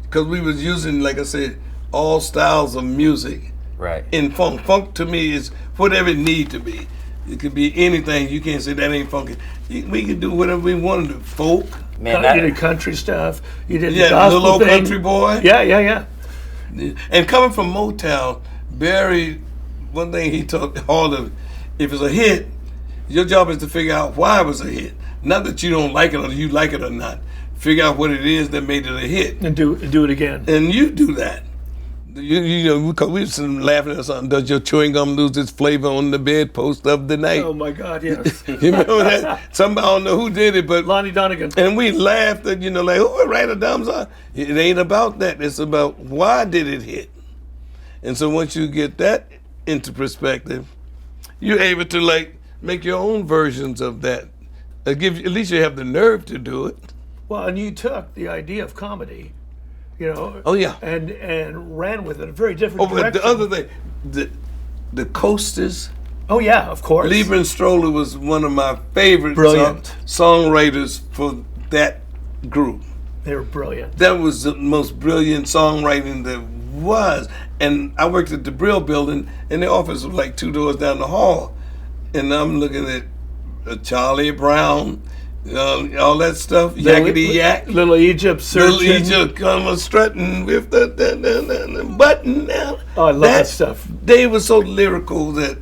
because we was using, like I said, all styles of music Right. in funk. Funk to me is whatever it need to be. It could be anything. You can't say that ain't funky. We could do whatever we wanted to. Folk. Man, You did country stuff. You did the Yeah, gospel little old thing. country boy. Yeah. And coming from Motown, Barry, one thing he taught all of, if it's a hit, your job is to figure out why it was a hit. Not that you don't like it or you like it or not. Figure out what it is that made it a hit. And do it again. And you do that. You know, because we were sitting laughing at something. Does your chewing gum lose its flavor on the bedpost of the night? Oh my God, yes. You remember that? Somebody, I don't know who did it, but Lonnie Donegan. and we laughed at, like, who would write a dumb song? It ain't about that. It's about why did it hit? And so once you get that into perspective, you're able to, like, make your own versions of that. At least you have the nerve to do it. Well, and you took the idea of comedy, Oh, yeah. and ran with it a very different Oh, but direction. the other thing, the Coasters, Oh yeah, of course. Lieber and Stroller was one of my favorite Brilliant. songwriters for that group. They were brilliant. That was the most brilliant songwriting there was. And I worked at the Brill building, and the office was like 2 doors down the hall. And I'm looking at Charlie Brown, all that stuff, yakety yak. Little Egypt searching. Little Egypt come strutting with the button down. Oh, I love that stuff. They were so lyrical that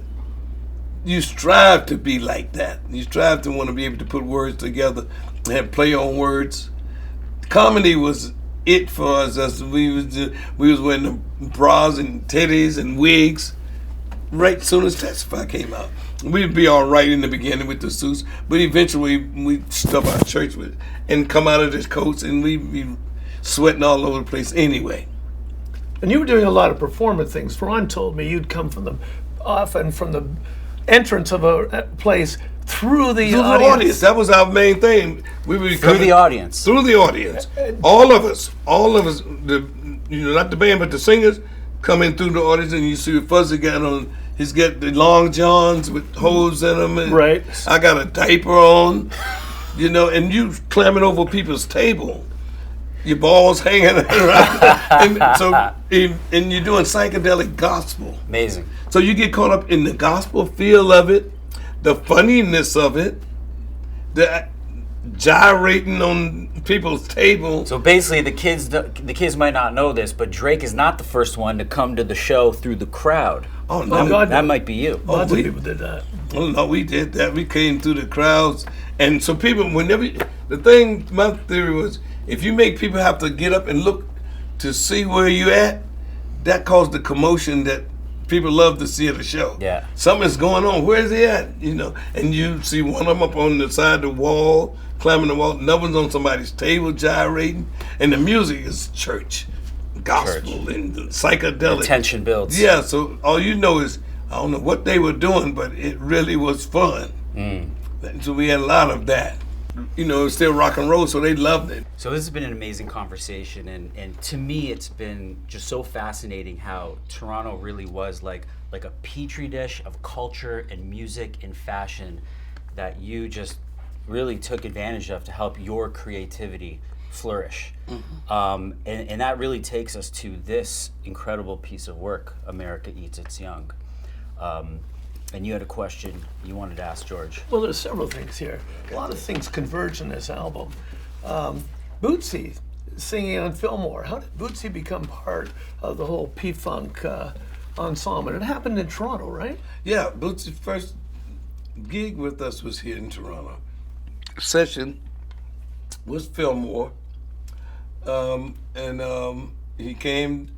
you strive to be like that. You strive to want to be able to put words together and have play on words. Comedy was it for us. We was wearing the bras and titties and wigs right as soon as Testify came out. We'd be all right in the beginning with the suits, but eventually we'd stuff our church with and come out of the coats, and we'd be sweating all over the place anyway. And you were doing a lot of performance things. Ron told me you'd come from the entrance of a place through the audience. That was our main thing. We would Through the audience. Through the audience. All of us, not the band, but the singers come in through the audience, and you see Fuzzy got on. He's got the long johns with holes in them, and Right. I got a diaper on, and you climbing over people's table, your balls hanging around, and you're doing psychedelic gospel. Amazing. So you get caught up in the gospel feel of it, the funniness of it, the gyrating on people's table. So basically, the kids might not know this, but Drake is not the first one to come to the show through the crowd. Oh no, God, That might be you. Lots of people did that. Oh no, we did that. We came through the crowds, and so people, my theory was, if you make people have to get up and look to see where you at, that caused the commotion that people love to see at a show. Yeah. Something's going on. Where is he at? And you see one of them up on the side of the wall, climbing the wall. Another one's on somebody's table gyrating, and the music is church, gospel, and psychedelic. Tension builds. Yeah. So all you know is, I don't know what they were doing, but it really was fun. So we had a lot of that. It was still rock and roll, so they loved it. So this has been an amazing conversation, and to me it's been just so fascinating how Toronto really was like a petri dish of culture and music and fashion that you just really took advantage of to help your creativity flourish. And that really takes us to this incredible piece of work, America Eats Its Young. And you had a question you wanted to ask George. Well, there's several things here. A lot of things converge in this album. Bootsy singing on Fillmore. How did Bootsy become part of the whole P-Funk ensemble? It happened in Toronto, right? Yeah, Bootsy's first gig with us was here in Toronto. Session was Fillmore, and he came.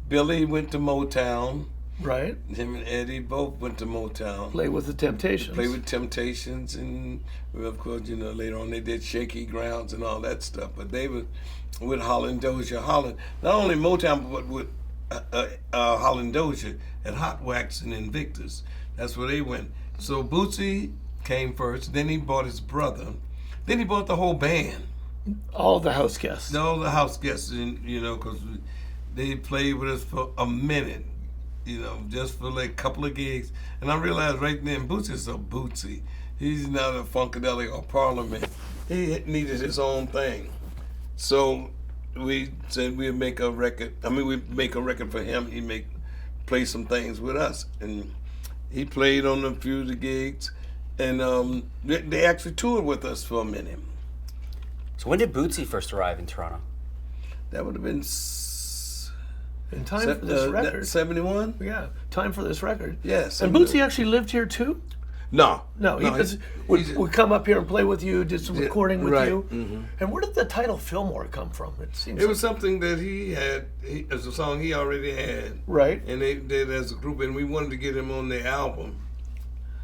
Billy went to Motown. Right. Him and Eddie both went to Motown. Play with the Temptations. Play with Temptations, and of course, later on they did Shaky Grounds and all that stuff. But they were with Holland Dozier. Holland, not only Motown, but with Holland Dozier at Hot Wax and Invictus. That's where they went. So Bootsy came first. Then he brought his brother. Then he brought the whole band. All the house guests. All the house guests, because they played with us for a minute. Just for like a couple of gigs. And I realized right then, Bootsy's so Bootsy. He's not a Funkadelic or Parliament. He needed his own thing. So we said we'd make a record. We'd make a record for him. He'd play some things with us. And He played on a few of the gigs, and they actually toured with us for a minute. So when did Bootsy first arrive in Toronto? That would have been In time for this record. 71? Yeah, time for this record. Yes. And Bootsy actually lived here too? No. No, he would come up here and play with you, did some recording with right. you. Mm-hmm. And where did the title Fillmore come from? It was something that he had, as a song he already had. Right. And they did as a group, and we wanted to get him on the album.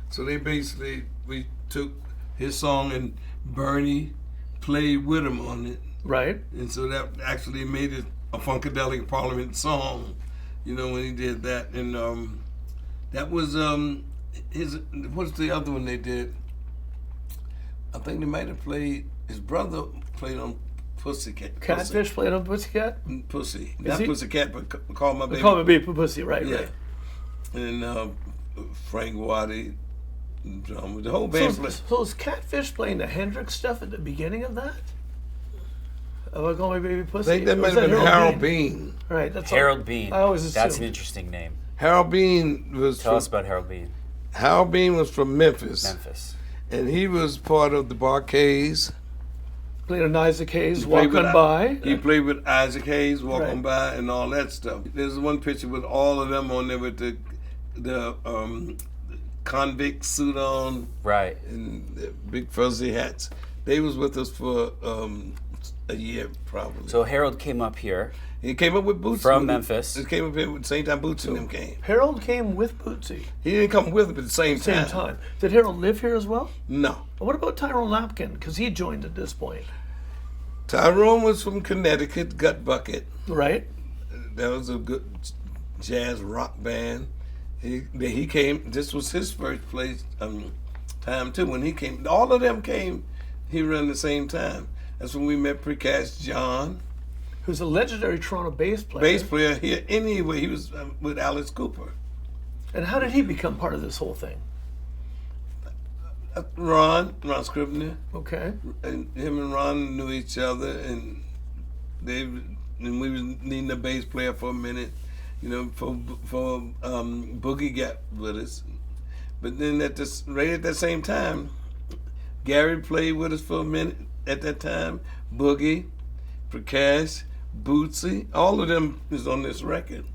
So we took his song, and Bernie played with him on it. Right. And so that actually made it a Funkadelic Parliament song, when he did that. And that was what's the other one they did? I think they might have played, his brother played on Pussycat. Catfish played on Pussycat? Pussy. Not Pussycat, but Call My Baby. Call My Baby Pussy, right, yeah. right. And Frank Waddy, the whole band. So was Catfish playing the Hendrix stuff at the beginning of that? Of Call My Baby Pussy? I think that might have been Harold Bean. Right, that's Harold Bean. I always assumed. That's an interesting name. Harold Bean was Tell us about Harold Bean. Harold Bean was from Memphis. Memphis. And he was part of the Bar-Kays. Played on Isaac Hayes, Walk On By. He played with Isaac Hayes, Walk Right. On By, and all that stuff. There's one picture with all of them on there with the convict suit on. Right. And the big fuzzy hats. They was with us for a year, probably. So Harold came up here. He came up with Bootsy. From Memphis. He came up here at the same time Bootsy and them came. Harold came with Bootsy. He didn't come with him at the same time. Did Harold live here as well? No. What about Tyrone Lapkin? Because he joined at this point. Tyrone was from Connecticut, Gut Bucket. Right. That was a good jazz rock band. He came. This was his first place time too. When he came, all of them came. He ran the same time. That's when we met Precast John, who's a legendary Toronto bass player. Bass player here. Anyway, he was with Alice Cooper. And how did he become part of this whole thing? Ron Scribner. Okay. And him and Ron knew each other, and we was needing a bass player for a minute, for Boogie got with us. But then right at the same time, Gary played with us for a minute at that time. Boogie, Prakash, Bootsy, all of them is on this record.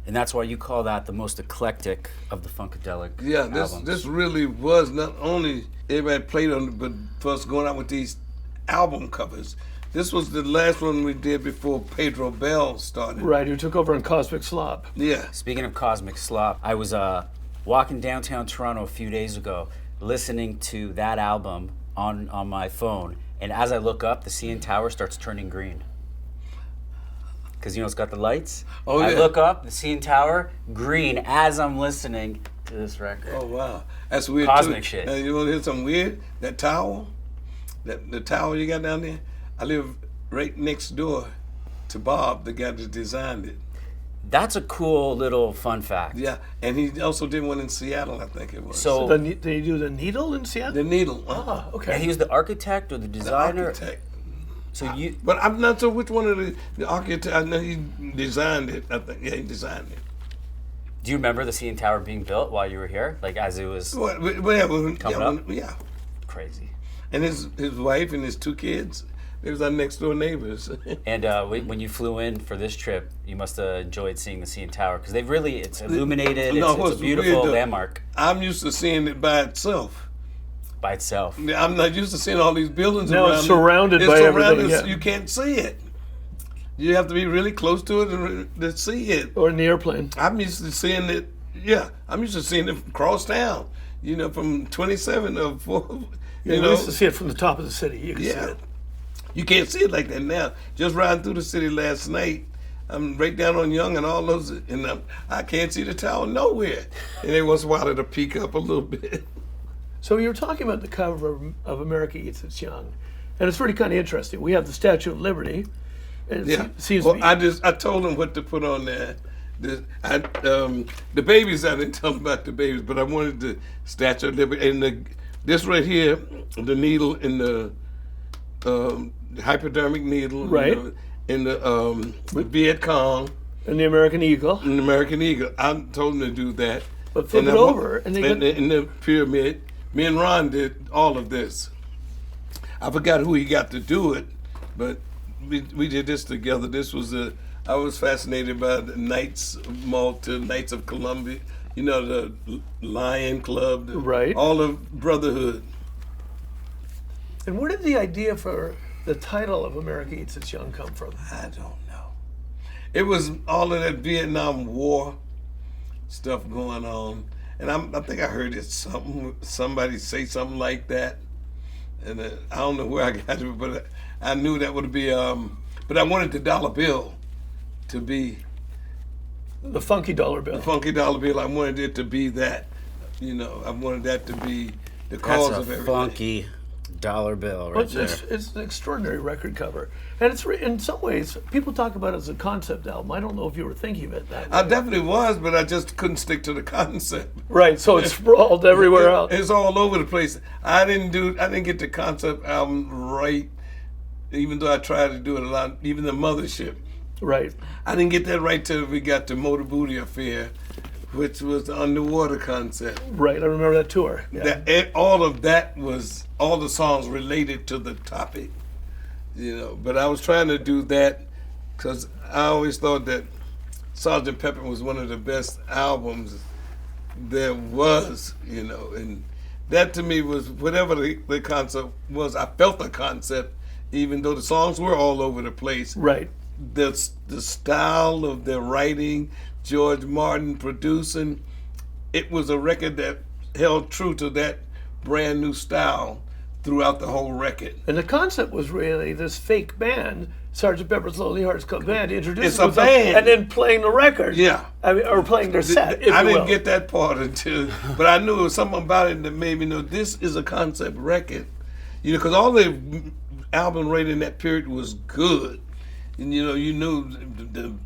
And that's why you call that the most eclectic of the Funkadelic albums. This really was not only everybody played on it, but for us going out with these album covers. This was the last one we did before Pedro Bell started. Right, who took over on Cosmic Slop. Yeah. Speaking of Cosmic Slop, I was walking downtown Toronto a few days ago, listening to that album on my phone, and as I look up, the CN Tower starts turning green. Because it's got the lights. Oh, yeah. I look up, the CN Tower, green, as I'm listening to this record. Oh, wow. That's weird. Cosmic shit. You want to hear something weird? That tower, the tower you got down there, I live right next door to Bob, the guy that designed it. That's a cool little fun fact. Yeah, and he also did one in Seattle, I think it was. So did he do the Needle in Seattle? The Needle. Ah, okay. and he was the architect or the designer? The architect. So you... But I'm not sure which one of the architect. I know he designed it. I think, yeah, he designed it. Do you remember the CN Tower being built while you were here? Like as it was coming up? Yeah. Crazy. And his wife and his two kids, they was our next door neighbors. And when you flew in for this trip, you must have enjoyed seeing the CN Tower because it's illuminated. It's a beautiful landmark. I'm used to seeing it by itself. By itself. I'm not used to seeing all these buildings now around. It's surrounded by everything. Yeah. You can't see it. You have to be really close to it to see it. Or in the airplane. I'm used to seeing it. Yeah, I'm used to seeing it across town. From 27 or 4. You used to see it from the top of the city. You can see it. You can't see it like that now. Just riding through the city last night, I'm right down on Yonge and all those, and I can't see the tower nowhere. And every once in a while it'll peek up a little bit. So you were talking about the cover of America Eats Its Young, and it's really kind of interesting. We have the Statue of Liberty. And seems to be... I told them what to put on there. The babies, I didn't tell them about the babies, but I wanted the Statue of Liberty and this right here, the needle in the hypodermic needle, right? In the Viet Cong. And the American Eagle. And the American Eagle. I told them to do that. But flip it over, and they in the pyramid, me and Ron did all of this. I forgot who he got to do it, but we did this together. This was I was fascinated by the Knights of Malta, Knights of Columbia, you know, the Lion Club, right? All of Brotherhood. And where did the idea for the title of America Eats Its Young come from? I don't know. It was all of that Vietnam War stuff going on, and I think I heard somebody say something like that, and I don't know where I got it, but I knew that would be. But I wanted the dollar bill to be the funky dollar bill. The funky dollar bill. I wanted it to be that. You know, I wanted that to be the cause of everything. Funky dollar bill, right there. It's an extraordinary record cover, and it's in some ways people talk about it as a concept album. I don't know if you were thinking of it that way. I definitely was, but I just couldn't stick to the concept. Right, so it's sprawled everywhere else. It's all over the place. I didn't get the concept album right, even though I tried to do it a lot. Even the Mothership, right? I didn't get that right till we got to Motor Booty Affair, which was the underwater concept. Right, I remember that tour. Yeah. All of that was all the songs related to the topic, you know. But I was trying to do that because I always thought that Sgt. Pepper was one of the best albums there was, you know. And that to me was whatever the concept was. I felt the concept, even though the songs were all over the place. Right. The style of their writing, George Martin producing, it was a record that held true to that brand new style throughout the whole record. And the concept was really this fake band, Sgt. Pepper's Lonely Hearts Club Band, introducing it's a band, and then playing the record. Yeah, I mean, or playing their set. If I you didn't will. get that part until, but I knew it was something about it that made me know this is a concept record. You know, because all the album rating in that period was good. And you know, you knew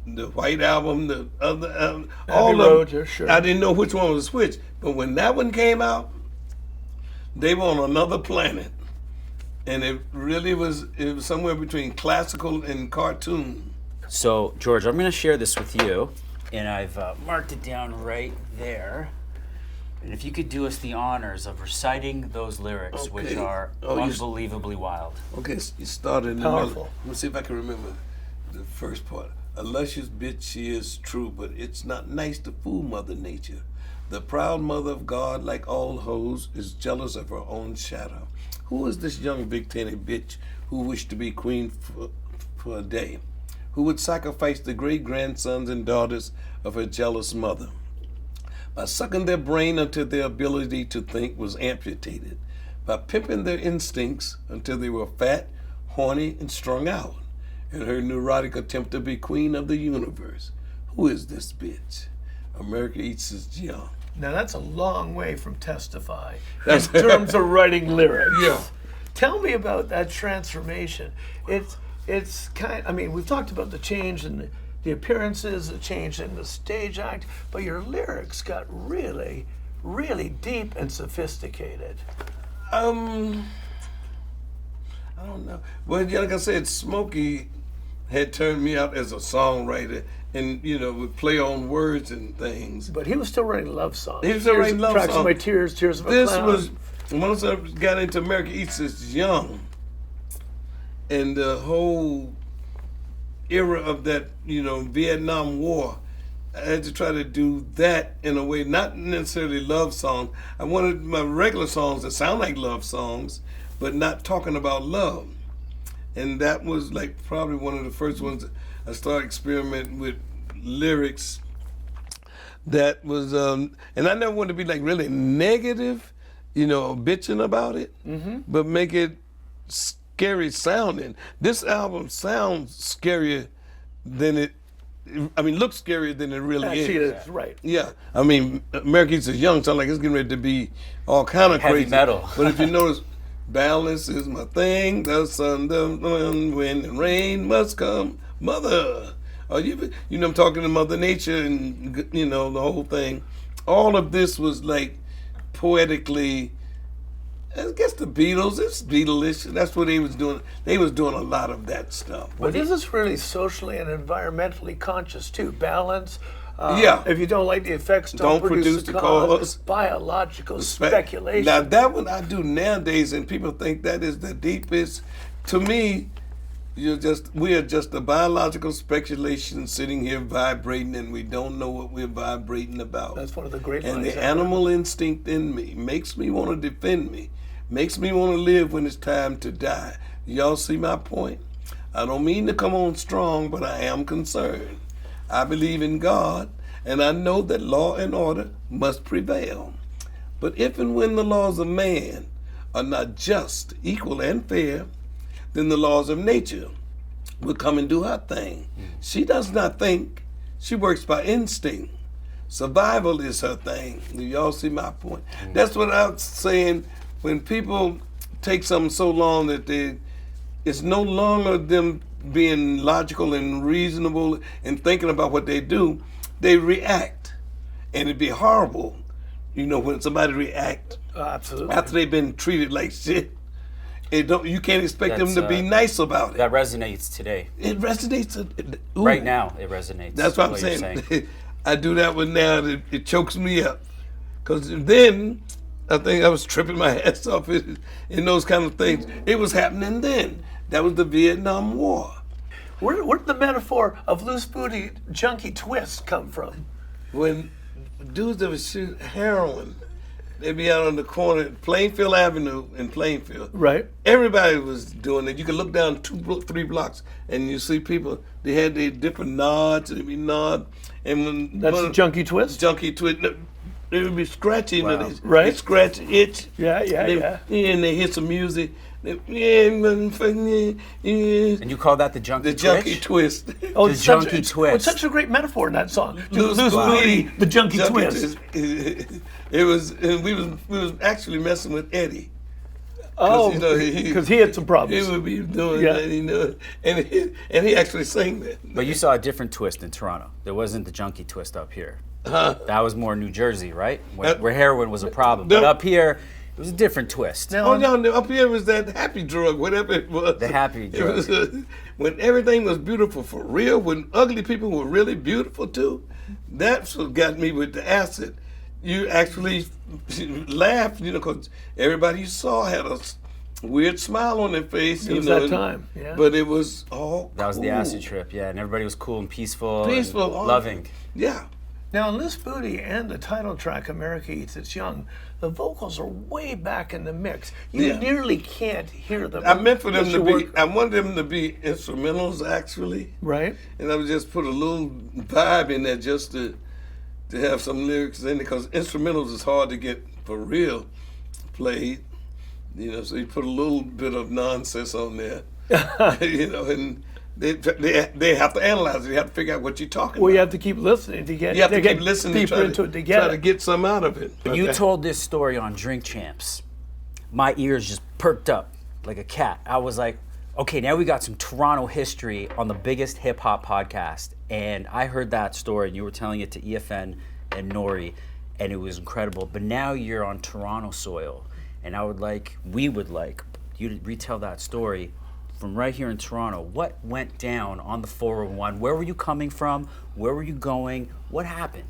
the White Album, the other album, all of them. Sure. I didn't know which one was which, but when that one came out, they were on another planet, and it really was. It was somewhere between classical and cartoon. So, George, I'm going to share this with you, and I've marked it down right there. And if you could do us the honors of reciting those lyrics, which are unbelievably wild. Okay, you started in the Powerful. Let me see if I can remember the first part. A luscious bitch she is true, but it's not nice to fool Mother Nature. The proud mother of God, like all hoes, is jealous of her own shadow. Who is this young big-titted bitch who wished to be queen for a day? Who would sacrifice the great-grandsons and daughters of her jealous mother? By sucking their brain until their ability to think was amputated. By pimping their instincts until they were fat, horny, and strung out. In her neurotic attempt to be queen of the universe. Who is this bitch? America Eats Its Young. Now that's a long way from Testify in terms of writing lyrics. Yeah. Tell me about that transformation. It's kind. I mean, we've talked about the change in the appearances, the change in the stage act, but your lyrics got really, really deep and sophisticated. I don't know. Well, like I said, Smokey had turned me out as a songwriter, and you know, would play on words and things. But he was still writing love songs. He was still writing love Tracks songs. of My Tears, Tears of a This Clown. was once I got into America Eats Its Young, and the whole era of that, you know, Vietnam War. I had to try to do that in a way, not necessarily love songs. I wanted my regular songs to sound like love songs, but not talking about love. And that was like probably one of the first ones I started experimenting with lyrics. That was, and I never wanted to be like really negative, you know, bitching about it, but make it scary sounding. This album sounds scarier than it, I mean, looks scarier than it really Actually, is. it's right. Yeah, I mean, America Eats Its Young sound like it's getting ready to be all kind of Heavy crazy. metal. But if you notice, balance is my thing. The sun, the wind, and rain must come. Mother, you know, I'm talking to Mother Nature, and you know the whole thing. All of this was like poetically I guess the Beatles, it's Beatles. That's what they was doing. They was doing a lot of that stuff. But this is really socially and environmentally conscious too. Balance. Yeah. If you don't like the effects, don't produce the cause. Biological speculation. Now that one I do nowadays, and people think that is the deepest. To me, we are just a biological speculation sitting here vibrating, and we don't know what we're vibrating about. That's one of the great And lines the ever. animal instinct in me makes me want to defend me, makes me want to live when it's time to die. Y'all see my point? I don't mean to come on strong, but I am concerned. I believe in God, and I know that law and order must prevail. But if and when the laws of man are not just, equal, and fair, then the laws of nature will come and do her thing. She does not think. She works by instinct. Survival is her thing. Do y'all see my point? That's what I'm saying. When people take something so long that it's no longer them being logical and reasonable and thinking about what they do, they react. And it'd be horrible, when somebody react Absolutely. after they've been treated like shit. You can't expect them to be nice about it. That resonates today. It resonates. Right now, it resonates. That's what I'm you're saying. I do that one now. It chokes me up. Because then, I think I was tripping my ass off in those kind of things. It was happening then. That was the Vietnam War. Where did the metaphor of loose booty junkie twist come from? When dudes that would shoot heroin, they'd be out on the corner, Plainfield Avenue in Plainfield. Right. Everybody was doing it. You could look down 3 blocks and you see people, they had their different nods, they'd be nod. And when That's a junkie twist? Junkie twist. They would be scratching. Wow. Right. They scratch, itch. Yeah. And they hear some music. And you call that the junkie the junkie twitch? twist. Oh, The junkie twist. It's such a great metaphor in that song. Loose booty, booty, the junkie twist. It was, and we was actually messing with Eddie. Oh, he because he had some problems. He would be doing Yeah. that, and he actually sang that. But you saw a different twist in Toronto. There wasn't the junkie twist up here. That was more New Jersey, right? Where heroin was a problem. But up here, it was a different twist. Now, No, up here was that happy drug, whatever it was. The happy It drug. was, when everything was beautiful for real, when ugly people were really beautiful too, that's what got me with the acid. You actually laughed, because everybody you saw had a weird smile on their face. It was that time, yeah. But it was all That was the cool. acid trip, yeah. And everybody was cool and peaceful, Peaceful, and all- loving. Yeah. Now, in Loose Booty and the title track, America Eats Its Young, the vocals are way back in the mix. You Yeah. nearly can't hear them. I meant for them unless to you be, work- I wanted them to be instrumentals actually. Right? And I would just put a little vibe in there just to have some lyrics in it, because instrumentals is hard to get for real played. So you put a little bit of nonsense on there. And they have to analyze it. They have to figure out what you're talking Well, about. you have to keep listening to get, You have to get keep listening deeper to into it to get try to it. get some out of it. When you told this story on Drink Champs, my ears just perked up like a cat. I was like, okay, now we got some Toronto history on the biggest hip hop podcast. And I heard that story, and you were telling it to EFN and Nori, and it was incredible. But now you're on Toronto soil, and we would like you to retell that story from right here in Toronto. What went down on the 401? Where were you coming from? Where were you going? What happened?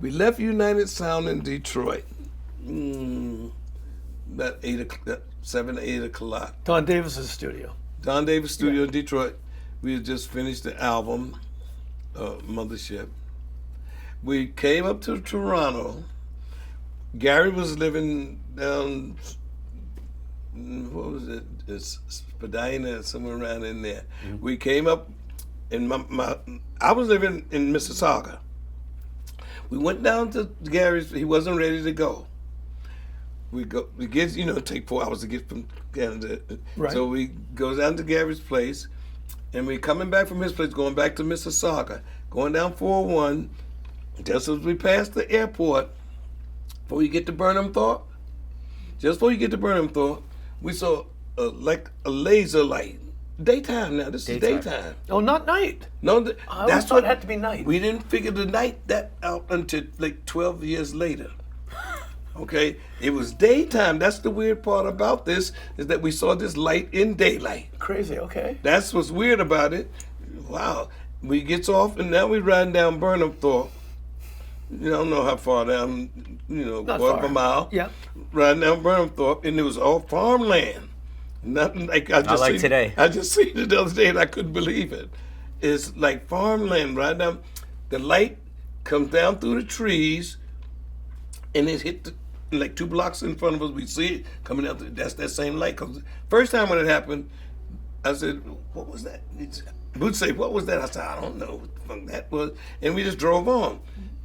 We left United Sound in Detroit. About 7 to 8 o'clock. Don Davis's studio. Don Davis Studio in Detroit. We had just finished the album, Mothership. We came up to Toronto. Gary was living down, what was it? It's Spadina, somewhere around in there. Mm-hmm. We came up, and I was living in Mississauga. We went down to Gary's. He wasn't ready to go. We get, it take 4 hours to get from Canada. Right. So we go down to Gary's place, and we coming back from his place, going back to Mississauga, going down 401. Just as we passed the airport, before you get to Burnhamthorpe, we saw like a laser light. Daytime now. This is daytime. Oh, not night. No, I that's thought it had to be night. We didn't figure the night that out until like 12 years later. Okay, it was daytime. That's the weird part about this, is that we saw this light in daylight. Crazy. Okay. That's what's weird about it. Wow. We gets off, and now we're riding down Burnham Thorpe. I don't know how far down, Not quarter of far. a mile. Yeah. Riding down Burnham Thorpe, and it was all farmland. Nothing like I just like seen, today. I just seen it the other day, and I couldn't believe it. It's like farmland right down. The light comes down through the trees, and it hit like 2 blocks in front of us. We see it coming out. That's that same light. Cause first time when it happened, I said, "What was that?" Boots say, "What was that?" I said, "I don't know what the fuck that was," and we just drove on.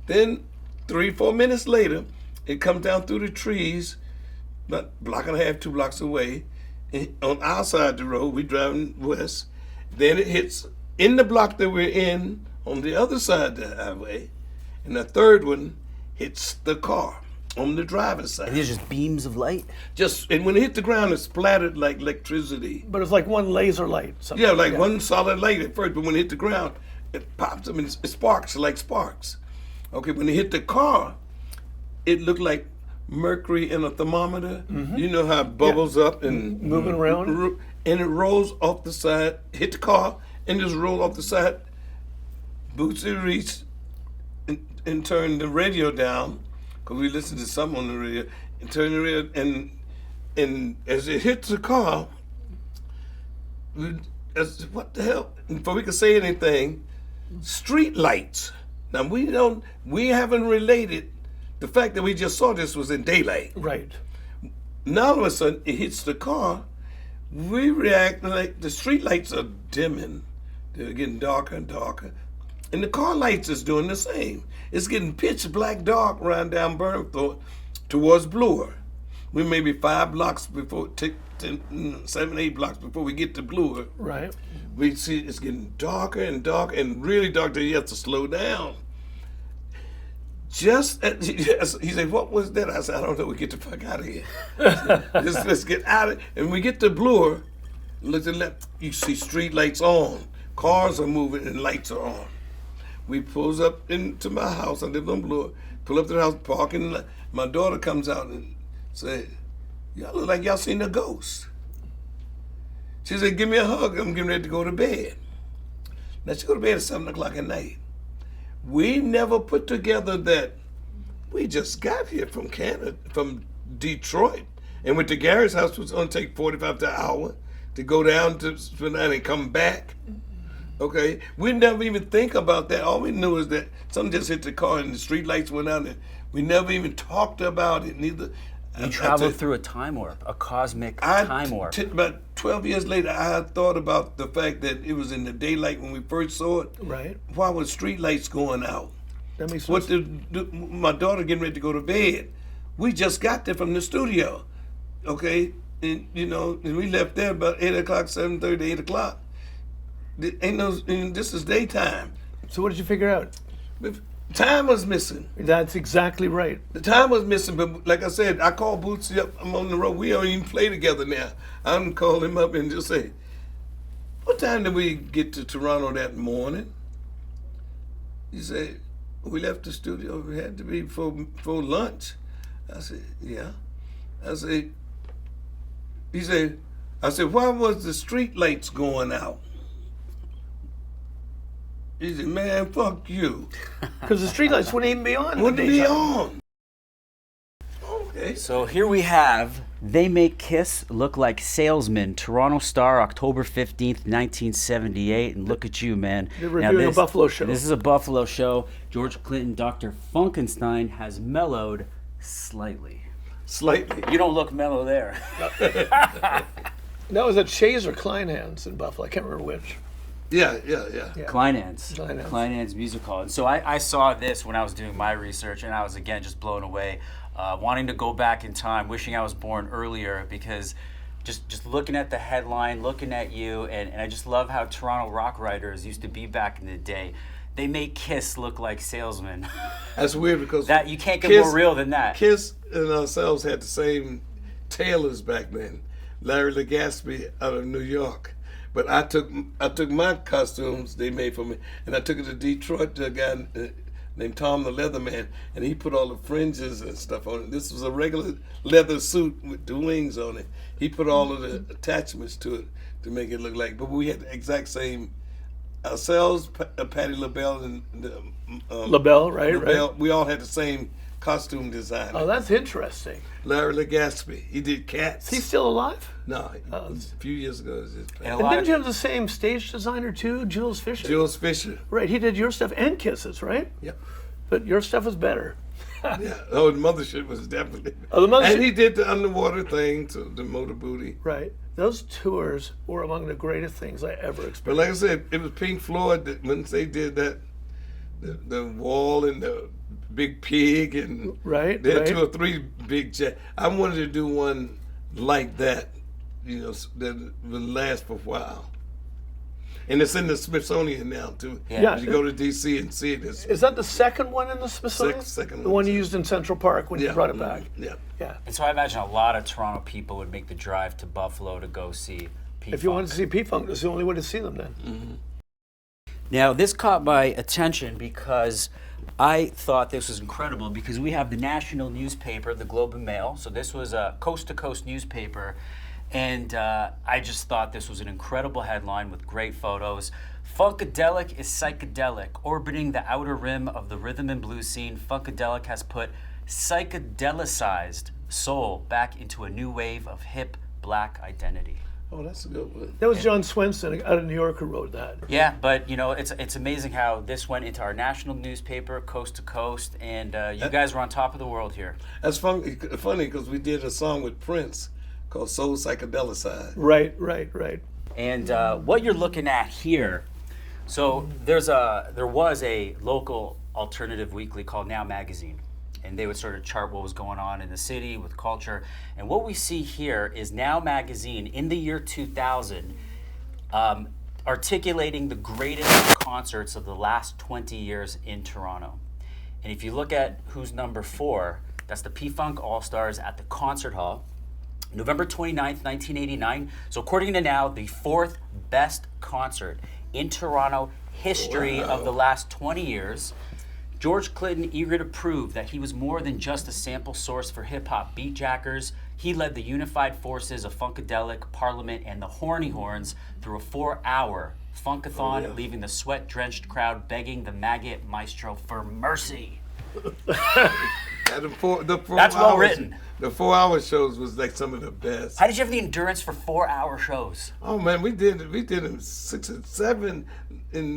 Then 3-4 minutes later, it comes down through the trees, about a block and a half, 2 blocks away. And on our side of the road, we driving west. Then it hits in the block that we're in on the other side of the highway, and the third one hits the car on the driver's side. And these are just beams of light. And when it hit the ground, it splattered like electricity. But it's like one laser light. Something. Yeah, like one solid light at first, but when it hit the ground, it pops. I mean, it sparks like sparks. Okay, when it hit the car, it looked like mercury in a thermometer. You know how it bubbles up and Moving around. and it rolls off the side, hit the car, and just roll off the side. Bootsy reached and turned the radio down, because we listened to something on the radio, and turned the radio, and as it hit the car, what the hell? Before we could say anything, street lights. Now we haven't related the fact that we just saw this was in daylight. Right. Now all of a sudden it hits the car. We react like the street lights are dimming. They're getting darker and darker. And the car lights is doing the same. It's getting pitch black dark around down Burnthorpe towards Bloor. We may be 5 blocks before, 7, 8 blocks before we get to Bloor. Right. We see it's getting darker and darker and really dark that you have to slow down. He said, "What was that?" I said, "I don't know. We get the fuck out of here. Let's get out of it." And we get to Bloor, look to the left, you see street lights on. Cars are moving and lights are on. We pulls up into my house. I lived on Bloor. Pull up to the house, parking. My daughter comes out and said, "Y'all look like y'all seen a ghost." She said, "Give me a hug. I'm getting ready to go to bed." Now she go to bed at 7 o'clock at night. We never put together that we just got here from Canada, from Detroit, and went to Gary's house. It was going to take 45 to an hour to go down to spend the night and come back. Okay, we never even think about that. All we knew is that something just hit the car and the street lights went out, and we never even talked about it. Neither. You traveled through a time warp, a cosmic time warp. About 12 years later, I had thought about the fact that it was in the daylight when we first saw it. Right. Why was street lights going out? That makes sense. My daughter getting ready to go to bed. We just got there from the studio, okay? And and we left there about 8 o'clock, 7:30, 8 o'clock. This is daytime. So what did you figure out? Time was missing. That's exactly right. The time was missing, but like I said, I called Bootsy up. I'm on the road. We don't even play together now. I'm call him up and just say, "What time did we get to Toronto that morning?" He said, "We left the studio. It had to be before lunch." I said, "Yeah." I said, I said, "Why was the street lights going out?" He said, "Man, fuck you." Because the streetlights wouldn't even be on. Wouldn't be on. Okay. So here we have They Make Kiss Look Like Salesmen, Toronto Star, October 15th, 1978. And look at you, man. You're reviewing a Buffalo show. This is a Buffalo show. George Clinton, Dr. Funkenstein has mellowed slightly. Slightly. You don't look mellow there. That was at Shays or Kleinhans in Buffalo. I can't remember which. Yeah. Kleinhans. Kleinhans. Kleinhans Music Hall. And so I saw this when I was doing my research, and I was, again, just blown away. Wanting to go back in time, wishing I was born earlier, because just looking at the headline, looking at you, and I just love how Toronto rock writers used to be back in the day. They make Kiss look like salesmen. That's weird because That you can't get more real than that. Kiss and ourselves had the same tailors back then. Larry Legaspi out of New York. But I took my costumes they made for me, and I took it to Detroit to a guy named Tom the Leatherman, and he put all the fringes and stuff on it. This was a regular leather suit with the wings on it. He put all of the attachments to it to make it look like, but we had the exact same ourselves, Patti LaBelle and LaBelle, right? LaBelle, Right. we all had the same costume designer. Oh, that's interesting. Larry Legaspi, he did Cats. Is he still alive? No, a few years ago. It was his And a And lot didn't of you have the same stage designer too, Jules Fisher? Jules Fisher. Right, he did your stuff and Kisses, right? Yep. But your stuff was better. Yeah. Oh, the Mothership was definitely. Oh, the Mothership- And he did the underwater thing to the Motor Booty. Right. Those tours were among the greatest things I ever But experienced. like I said, it was Pink Floyd that when they did that, the Wall and the Big Pig and Right, they had right. 2 or 3 big jazz. I wanted to do one like that, you know, that would last for a while. And it's in the Smithsonian now too. Yeah. You go to DC and see it. It's, Is that the second one in the Smithsonian? Second The one. one you used in Central Park when you brought it back. Yeah. Yeah. And so I imagine a lot of Toronto people would make the drive to Buffalo to go see P-Funk. If you wanted to see P-Funk, that's the only way to see them then. Now, this caught my attention because I thought this was incredible because we have the national newspaper, the Globe and Mail. So this was a coast-to-coast newspaper. And I just thought this was an incredible headline with great photos. Funkadelic is psychedelic. Orbiting the outer rim of the rhythm and blues scene, Funkadelic has put psychedelicized soul back into a new wave of hip black identity. Oh, that's a good one. That was John Swenson out of New York who wrote that. Yeah, but you know, it's amazing how this went into our national newspaper, coast to coast, and you guys were on top of the world here. That's funny because we did a song with Prince called Soul Psychedelicized. Right, right, right. And what you're looking at here, so there was a local alternative weekly called Now Magazine, and they would sort of chart what was going on in the city with culture. And what we see here is Now Magazine in the year 2000, articulating the greatest concerts of the last 20 years in Toronto. And if you look at who's number 4, that's the P-Funk All-Stars at the Concert Hall, November 29th, 1989. So according to Now, the 4th best concert in Toronto history of the last 20 years. George Clinton, eager to prove that he was more than just a sample source for hip-hop beatjackers, he led the unified forces of Funkadelic, Parliament, and the Horny Horns through a 4-hour funkathon, leaving the sweat-drenched crowd begging the maggot maestro for mercy. Yeah, the four That's well hours, written. The 4-hour shows was like some of the best. How did you have the endurance for 4-hour shows? Oh man, we did them 6 and 7 in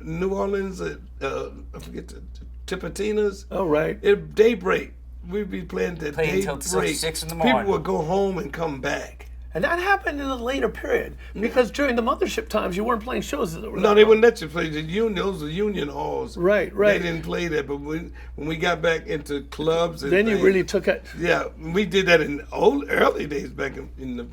New Orleans at I forget the Tipitina's. Oh, right. At daybreak, we'd be playing at Playing daybreak. until 6 in the morning. People would go home and come back. And that happened in a later period because during the Mothership times, you weren't playing shows. That were No, that they long. wouldn't let you play the union. Those were union halls. Right, right. They didn't play that, but when we got back into clubs, and Then you things, really took it. yeah, we did that in early days back in the.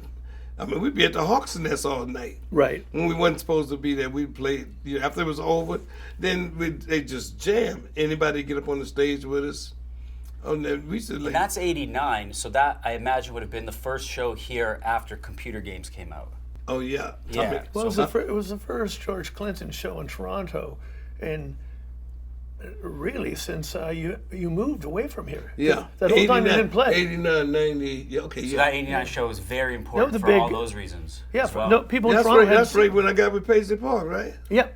I mean, we'd be at the Hawks Nest all night. Right. When we wasn't supposed to be there, we played. After it was over, then they just jam. Anybody get up on the stage with us? Oh, then we said And like, that's 89, so that I imagine would have been the first show here after computer games came out. oh yeah, Yeah. Well, it was the first George Clinton show in Toronto, and really since you moved away from here. yeah. That whole time you didn't play. 89, 90. Yeah, okay, So yeah. that 89 show is very important the for big- all those reasons. Yeah, as well. no, people in That's Toronto right. had. That's right. When I got with Paisley Park, right? Yeah,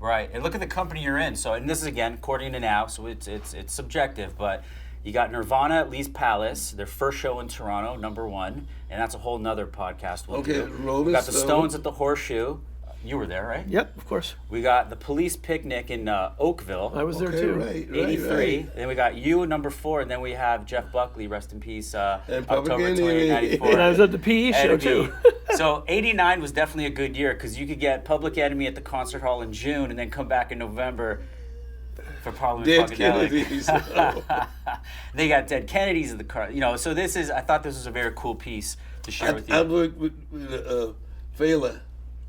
Right, and look at the company you're in. So, and this is again according to Now, so it's subjective, but you got Nirvana at Lee's Palace, their first show in Toronto, number 1, and that's a whole nother podcast we'll Okay, do. Rolling We got the Stone. Stones at the Horseshoe. You were there, right? yep, of course. We got the Police Picnic in Oakville. I was there Okay, too. right, 83. right. Then we got you number 4, and then we have Jeff Buckley, rest in peace, And October Public 28, Enemy. 94. And I was at the PE show Enemy. too. So 89 was definitely a good year because you could get Public Enemy at the concert hall in June and then come back in November for Parliament Dead Funkadelic. Kennedys. They got Dead Kennedys in the car. You know, so I thought this was a very cool piece to share with you. I worked with Fela.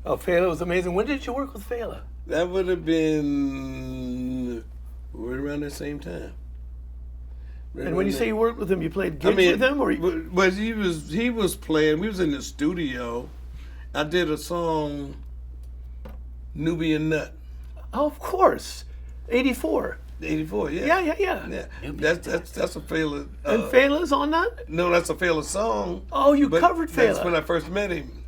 Oh, Fela was amazing. When did you work with Fela? That would have been right around the same time. Right And when you around say you worked with him, you played gigs with him, or but he was playing. We was in the studio. I did a song, Nubian Nut. oh, of course, '84. '84, yeah. Yeah. That's a Fela. And Fela's on that? No, that's a Fela song. Oh, you but covered That's Fela. when I first met him.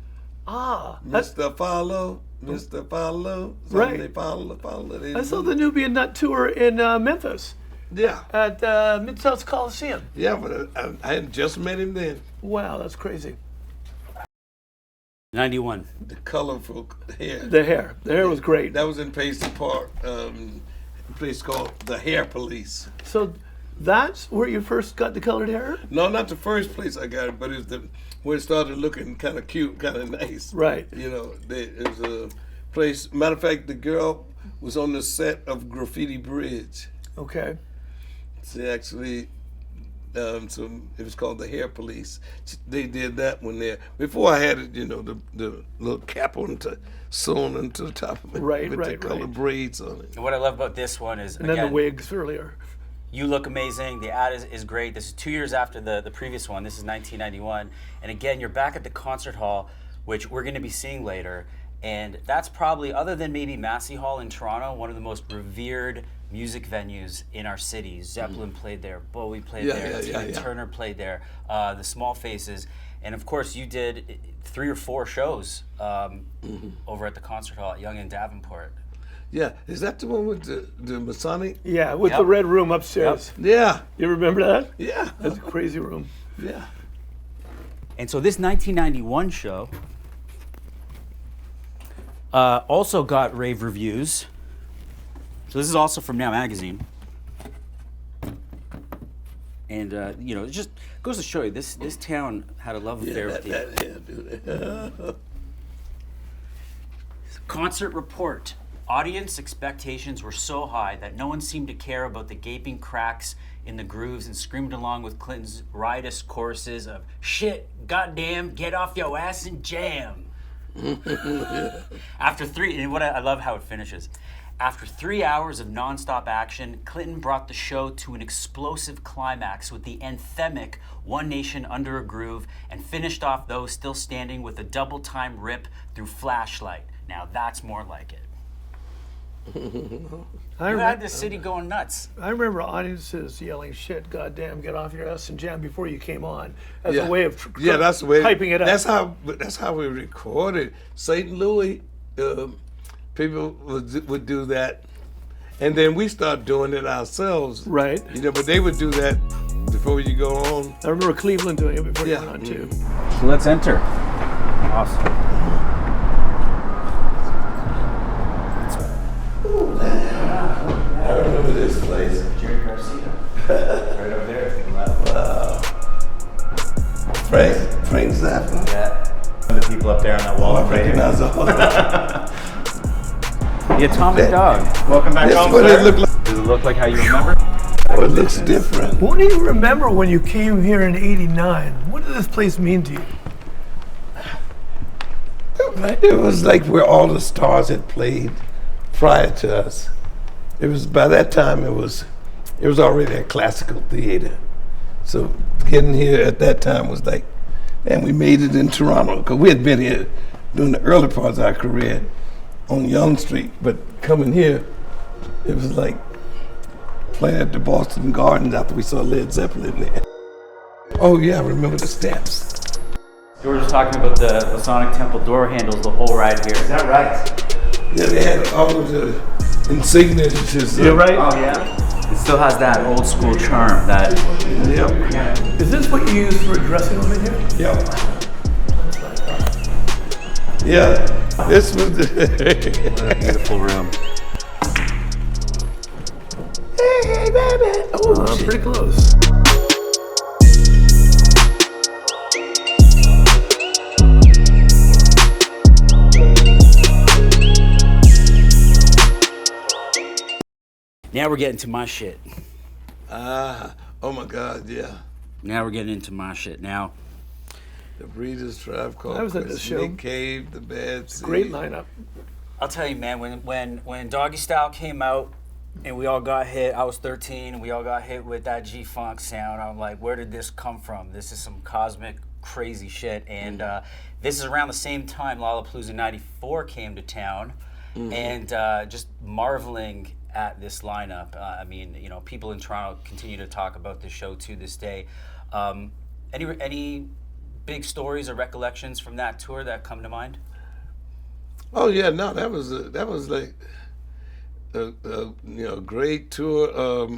Mr. Follow, Mr. Follow. Right. They follow. I saw the Nubian Nut tour in Memphis Yeah. at Mid-South Coliseum. Yeah, but I had just met him then. Wow, that's crazy. 91. The colorful hair. The hair was great. That was in Paisley Park, a place called the Hair Police. So that's where you first got the colored hair? No, not the first place I got it, but it was where it started looking kind of cute, kind of nice. Right. You know, it was a place. Matter of fact, the girl was on the set of Graffiti Bridge. Okay. She actually, so it was called the Hair Police. They did that one there. Before I had it, you know, the little cap sewn onto the top of it with the colored braids on it. And what I love about this one is, And then the wigs earlier. you look amazing. The ad is great. This is 2 years after the previous one. This is 1991. And again, you're back at the concert hall, which we're going to be seeing later. And that's probably, other than maybe Massey Hall in Toronto, one of the most revered music venues in our city. Zeppelin played there, Bowie played there, Tina Turner played there, the Small Faces. And of course, you did 3 or 4 shows over at the concert hall at Yonge and Davenport. Yeah, is that the one with the Masonic? Yeah, with the red room upstairs. Yeah. You remember that? Yeah. That's a crazy room. Yeah. And so this 1991 show also got rave reviews. So this is also from Now Magazine. And, you know, it just goes to show you, this town had a love affair with you. Concert report. Audience expectations were so high that no one seemed to care about the gaping cracks in the grooves and screamed along with Clinton's riotous choruses of "Shit, goddamn, get off your ass and jam." After 3, and I love how it finishes. After 3 hours of nonstop action, Clinton brought the show to an explosive climax with the anthemic "One Nation Under a Groove" and finished off those still standing with a double-time rip through Flashlight. Now that's more like it. You had the city going nuts. I remember audiences yelling "Shit, goddamn, get off your ass and jam" before you came on, as a way of that's the way hyping it up. That's how we recorded. St. Louis, people would do that, and then we start doing it ourselves. Right. You know, but they would do that before you go on. I remember Cleveland doing it before you went on too. So let's enter. Awesome. I remember this place. Jerry Garcia. Right over there. Wow. Frank Zappa. Yeah. The people up there on that wall. I recognize all. The Atomic Dog. Welcome back home, what sir. it looked like. Does it look like how you remember? Oh, it looks different. What do you remember when you came here in '89? What did this place mean to you? It was like where all the stars had played prior to us. It was, by that time, it was already a classical theater. So getting here at that time was like, and we made it in Toronto, because we had been here during the early parts of our career on Yonge Street, but coming here, it was like playing at the Boston Gardens after we saw Led Zeppelin there. Oh yeah, I remember the steps. You were just talking about the Masonic Temple door handles the whole ride here. Is that right? Yeah, they had all of the insignias. You're right. Oh yeah. It still has that old school charm. That. Yep. Is this what you use for a dressing room in here? Yep. Yeah, this was What a beautiful room. Hey, baby. Oh, Pretty close. Now we're getting to my shit. oh my God, yeah. Now we're getting into my shit. Now, The Breeders' Tribe Called I was at this show. Nick Cave, The Bad Seed. Great lineup. I'll tell you, man. When Doggy Style came out, and we all got hit. I was 13, and we all got hit with that G-Funk sound. I'm like, where did this come from? This is some cosmic, crazy shit. And this is around the same time Lollapalooza '94 came to town, and just marveling at this lineup. I mean, you know, people in Toronto continue to talk about this show to this day. Any big stories or recollections from that tour that come to mind? Oh yeah, no, that was like a great tour.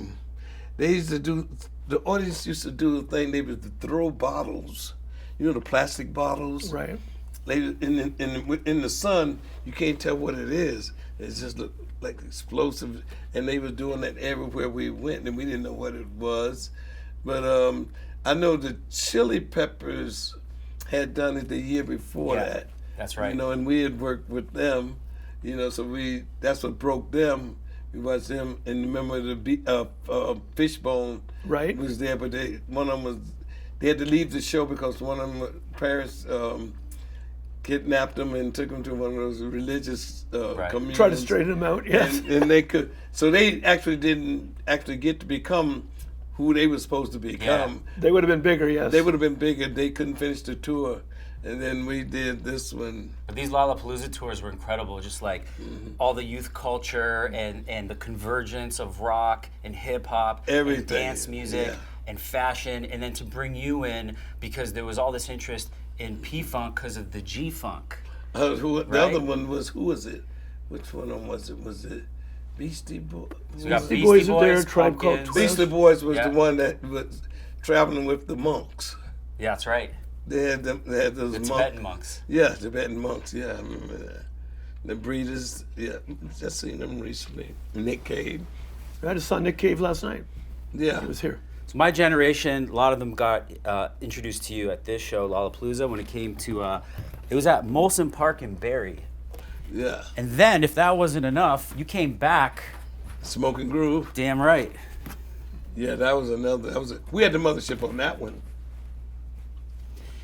They used to do, the audience used to do the thing. They would throw bottles, the plastic bottles. Right. They in the sun, you can't tell what it is. It's just like explosive, and they were doing that everywhere we went, and we didn't know what it was. But I know the Chili Peppers had done it the year before that. That's right. And we had worked with them, so that's what broke them. We watched them, and remember the Fishbone was there, but one of them they had to leave the show because one of them parents kidnapped them and took them to one of those religious communities. Try to straighten them out, yes. And they could, so they actually didn't get to become who they were supposed to become. Yeah. They would have been bigger, yes. They would have been bigger. They couldn't finish the tour. And then we did this one. But these Lollapalooza tours were incredible, just like all the youth culture and the convergence of rock and hip hop and dance music and fashion, and then to bring you in because there was all this interest in P-Funk because of the G-Funk. The other one was, who was it? Which one of them was it? Was it Beastie Boys? So we got Beastie Boys are there, Tribe Called Pumpkins. Quest. Beastie Boys was the one that was traveling with the monks. Yeah, that's right. They had those The monks. Tibetan monks. Yeah, Tibetan monks. Yeah, I remember that. The Breeders. Yeah, just seen them recently. Nick Cave. I just saw Nick Cave last night. Yeah, He was here. So my generation, a lot of them got introduced to you at this show, Lollapalooza, when it came to, it was at Molson Park in Barrie. Yeah. And then, if that wasn't enough, you came back. Smoking Groove. Damn right. Yeah, that was another. We had the mothership on that one.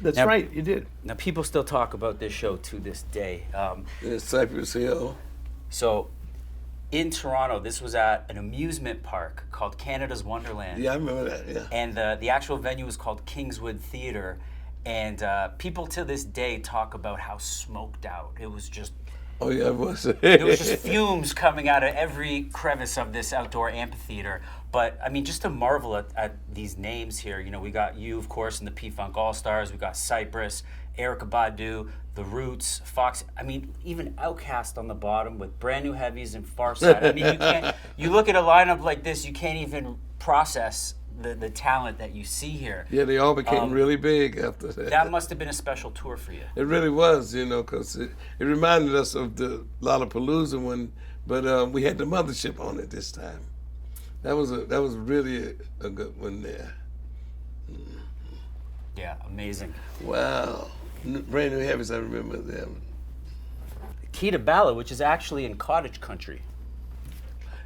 That's Now- right, you did. Now, people still talk about this show to this day. In Cypress Hill. So, in Toronto, this was at an amusement park called Canada's Wonderland. Yeah, I remember that. Yeah. And the actual venue was called Kingswood Theatre. And people to this day talk about how smoked out. It was just, Oh yeah, it was. there was just fumes coming out of every crevice of this outdoor amphitheater. But I mean, just to marvel at these names here, we got you, of course, in the P-Funk All-Stars. We got Cypress, Erykah Badu, The Roots, Fox. I mean, even Outkast on the bottom with Brand New Heavies and Farside. I mean, you look at a lineup like this, you can't even process the talent that you see here. Yeah, they all became really big after that. That must have been a special tour for you. It really was, because it reminded us of the Lollapalooza one, but we had the mothership on it this time. That was really a good one there. Yeah, amazing. Wow. Brand New Heavies, I remember them. Key to Bala, which is actually in cottage country.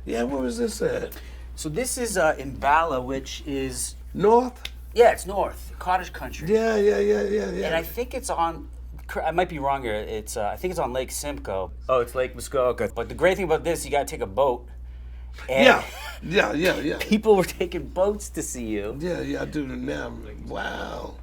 Yeah, where was this at? So this is in Bala, which is, North? yeah, it's north, cottage country. Yeah. And I think it's on, I might be wrong here, I think it's on Lake Simcoe. Oh, it's Lake Muskoka. But the great thing about this, you gotta take a boat. And Yeah. people were taking boats to see you. Yeah, I do now. I'm like, wow.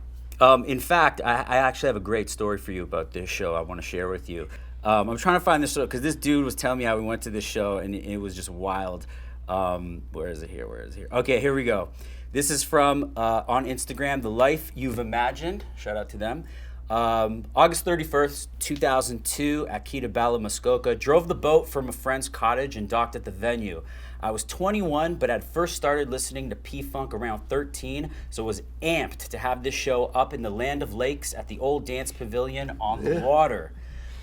In fact, I actually have a great story for you about this show I want to share with you. I'm trying to find this show, because this dude was telling me how we went to this show, and it was just wild. Where is it here? Okay, here we go. This is from, on Instagram, The Life You've Imagined. Shout out to them. August 31st, 2002, at Key to Bala, Muskoka. Drove the boat from a friend's cottage and docked at the venue. I was 21, but had first started listening to P-Funk around 13, so was amped to have this show up in the land of lakes at the old dance pavilion on the water.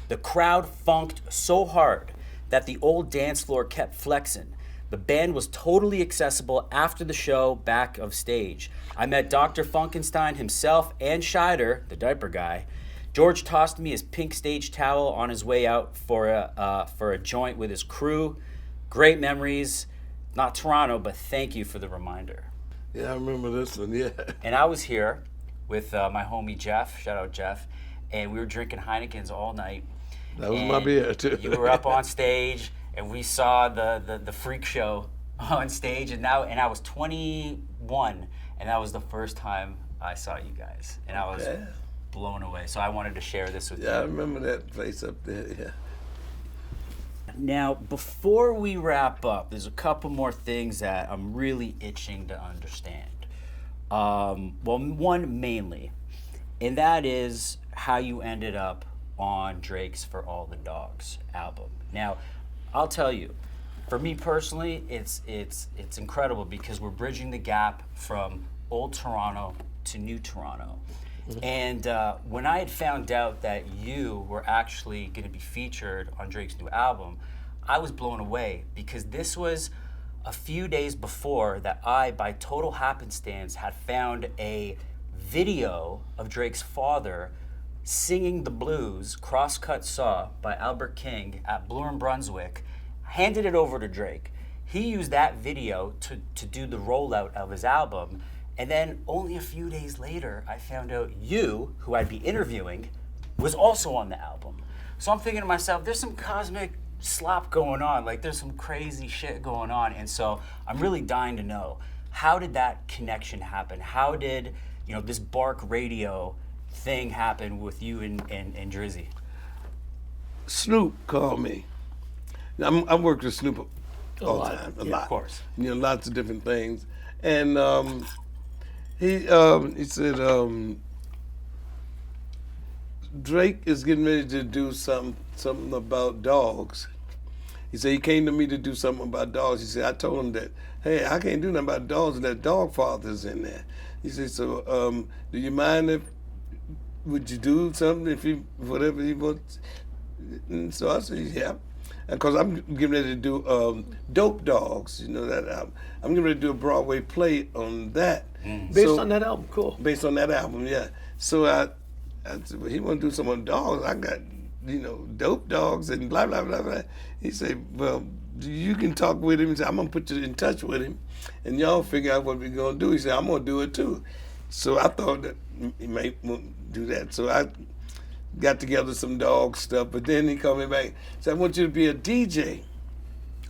The crowd funked so hard that the old dance floor kept flexing. The band was totally accessible after the show, back of stage. I met Dr. Funkenstein himself and Scheider, the diaper guy. George tossed me his pink stage towel on his way out for a joint with his crew. Great memories. Not Toronto, but thank you for the reminder. Yeah, I remember this one, yeah. And I was here with my homie Jeff, shout out Jeff, and we were drinking Heinekens all night. That was my beer, too. You were up on stage, and we saw the freak show on stage, and I was 21, and that was the first time I saw you guys, and I was blown away. So I wanted to share this with you. Yeah, I remember that place up there, yeah. Now, before we wrap up, there's a couple more things that I'm really itching to understand. Well, one mainly, and that is how you ended up on Drake's For All the Dogs album. Now, I'll tell you, for me personally, it's incredible because we're bridging the gap from old Toronto to new Toronto. And when I had found out that you were actually going to be featured on Drake's new album, I was blown away because this was a few days before that I, by total happenstance, had found a video of Drake's father singing the blues, Crosscut Saw by Albert King at Bloor and Brunswick, handed it over to Drake. He used that video to do the rollout of his album. And then only a few days later, I found out you, who I'd be interviewing, was also on the album. So I'm thinking to myself, there's some cosmic slop going on. Like, there's some crazy shit going on. And so I'm really dying to know, how did that connection happen? How did, this Bark Radio thing happen with you and Drizzy? Snoop called me. I worked with Snoop all the time, a lot. Of course. Lots of different things. And he said, Drake is getting ready to do something about dogs. He said he came to me to do something about dogs. He said, I told him that, hey, I can't do nothing about dogs, and that dog father's in there. He said, so do you mind would you do something whatever he wants? And so I said, yeah. Because I'm getting ready to do Dope Dogs, that album. I'm getting ready to do a Broadway play on that. Based on that album, cool. Based on that album, yeah. So I said, well, he want to do something on dogs. I got, Dope Dogs and blah, blah, blah, blah. He said, well, you can talk with him. He said, I'm going to put you in touch with him, and y'all figure out what we're going to do. He said, I'm going to do it too. So I thought that he might want to do that. So I got together some dog stuff, but then he called me back and said, I want you to be a DJ.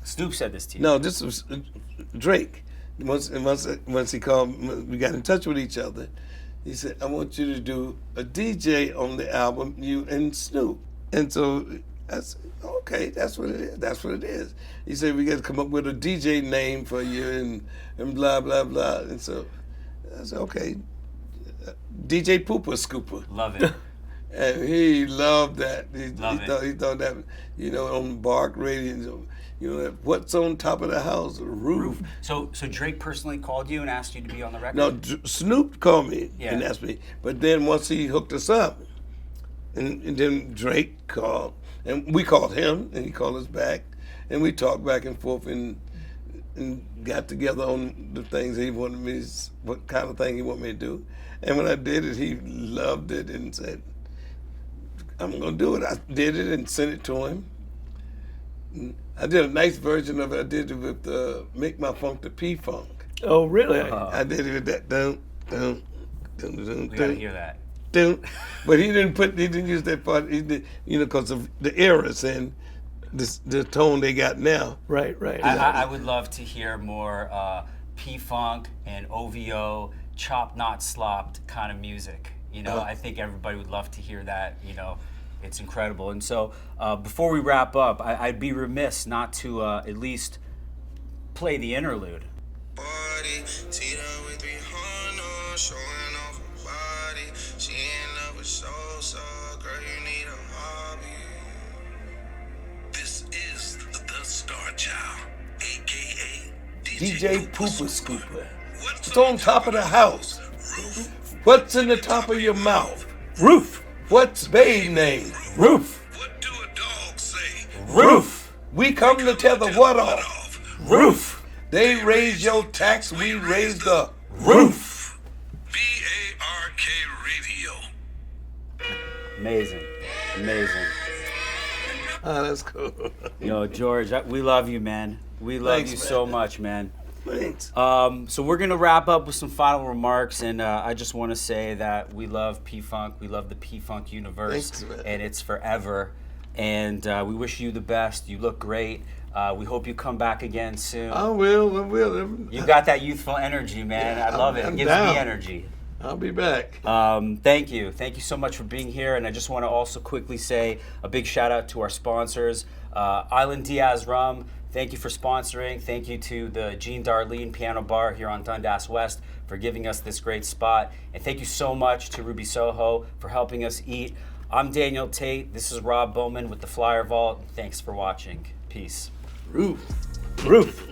Snoop said this to you. No, this was Drake. Once he called, we got in touch with each other. He said, I want you to do a DJ on the album, you and Snoop. And so I said, okay, that's what it is. That's what it is. He said, we got to come up with a DJ name for you and blah, blah, blah. And so I said, okay, DJ Pooper Scooper. Love it. And he loved that. He thought that, on Bark Radio, what's on top of the house? Roof. So Drake personally called you and asked you to be on the record? No, Snoop called me and asked me. But then once he hooked us up, and then Drake called, and we called him, and he called us back, and we talked back and forth and got together on the things he wanted me, what kind of thing he wanted me to do. And when I did it, he loved it and said, I'm going to do it. I did it and sent it to him. I did a nice version of it. I did it with Make My Funk the P-Funk. Oh, really? I did it with that dun. We gotta hear that. Dun. But he didn't use that part, because of the eras and the tone they got now. Right. I would love to hear more P-Funk and OVO, chop not slopped kind of music. I think everybody would love to hear that. It's incredible. And so before we wrap up, I'd be remiss not to at least play the interlude. Body, see that with 300, showing off her body. She in love with so, girl, you need a hobby. This is the Star Child, a.k.a. DJ Pooper Scooper. What's on top of the house? Roof. What's in the top of your mouth? Roof. What's babe name? Roof. What do a dog say? Roof. We come to tell the what off? Roof. They raise your tax, we raise the roof. BARK Radio. Amazing. Oh, that's cool. George, we love you, man. We love Thanks, you man. so much, man. Thanks. So we're going to wrap up with some final remarks, and I just want to say that we love P-Funk. We love the P-Funk universe, Thanks, man. and it's forever. And we wish you the best. You look great. We hope you come back again soon. I will. You got that youthful energy, man. Yeah, I love it. I'm It gives down. me energy. I'll be back. Thank you. Thank you so much for being here. And I just want to also quickly say a big shout out to our sponsors, Island Diaz Rum. Thank you for sponsoring. Thank you to the Jean Darlene Piano Bar here on Dundas West for giving us this great spot. And thank you so much to Ruby Soho for helping us eat. I'm Daniel Tate. This is Rob Bowman with the Flyer Vault. Thanks for watching. Peace. Roof. Roof.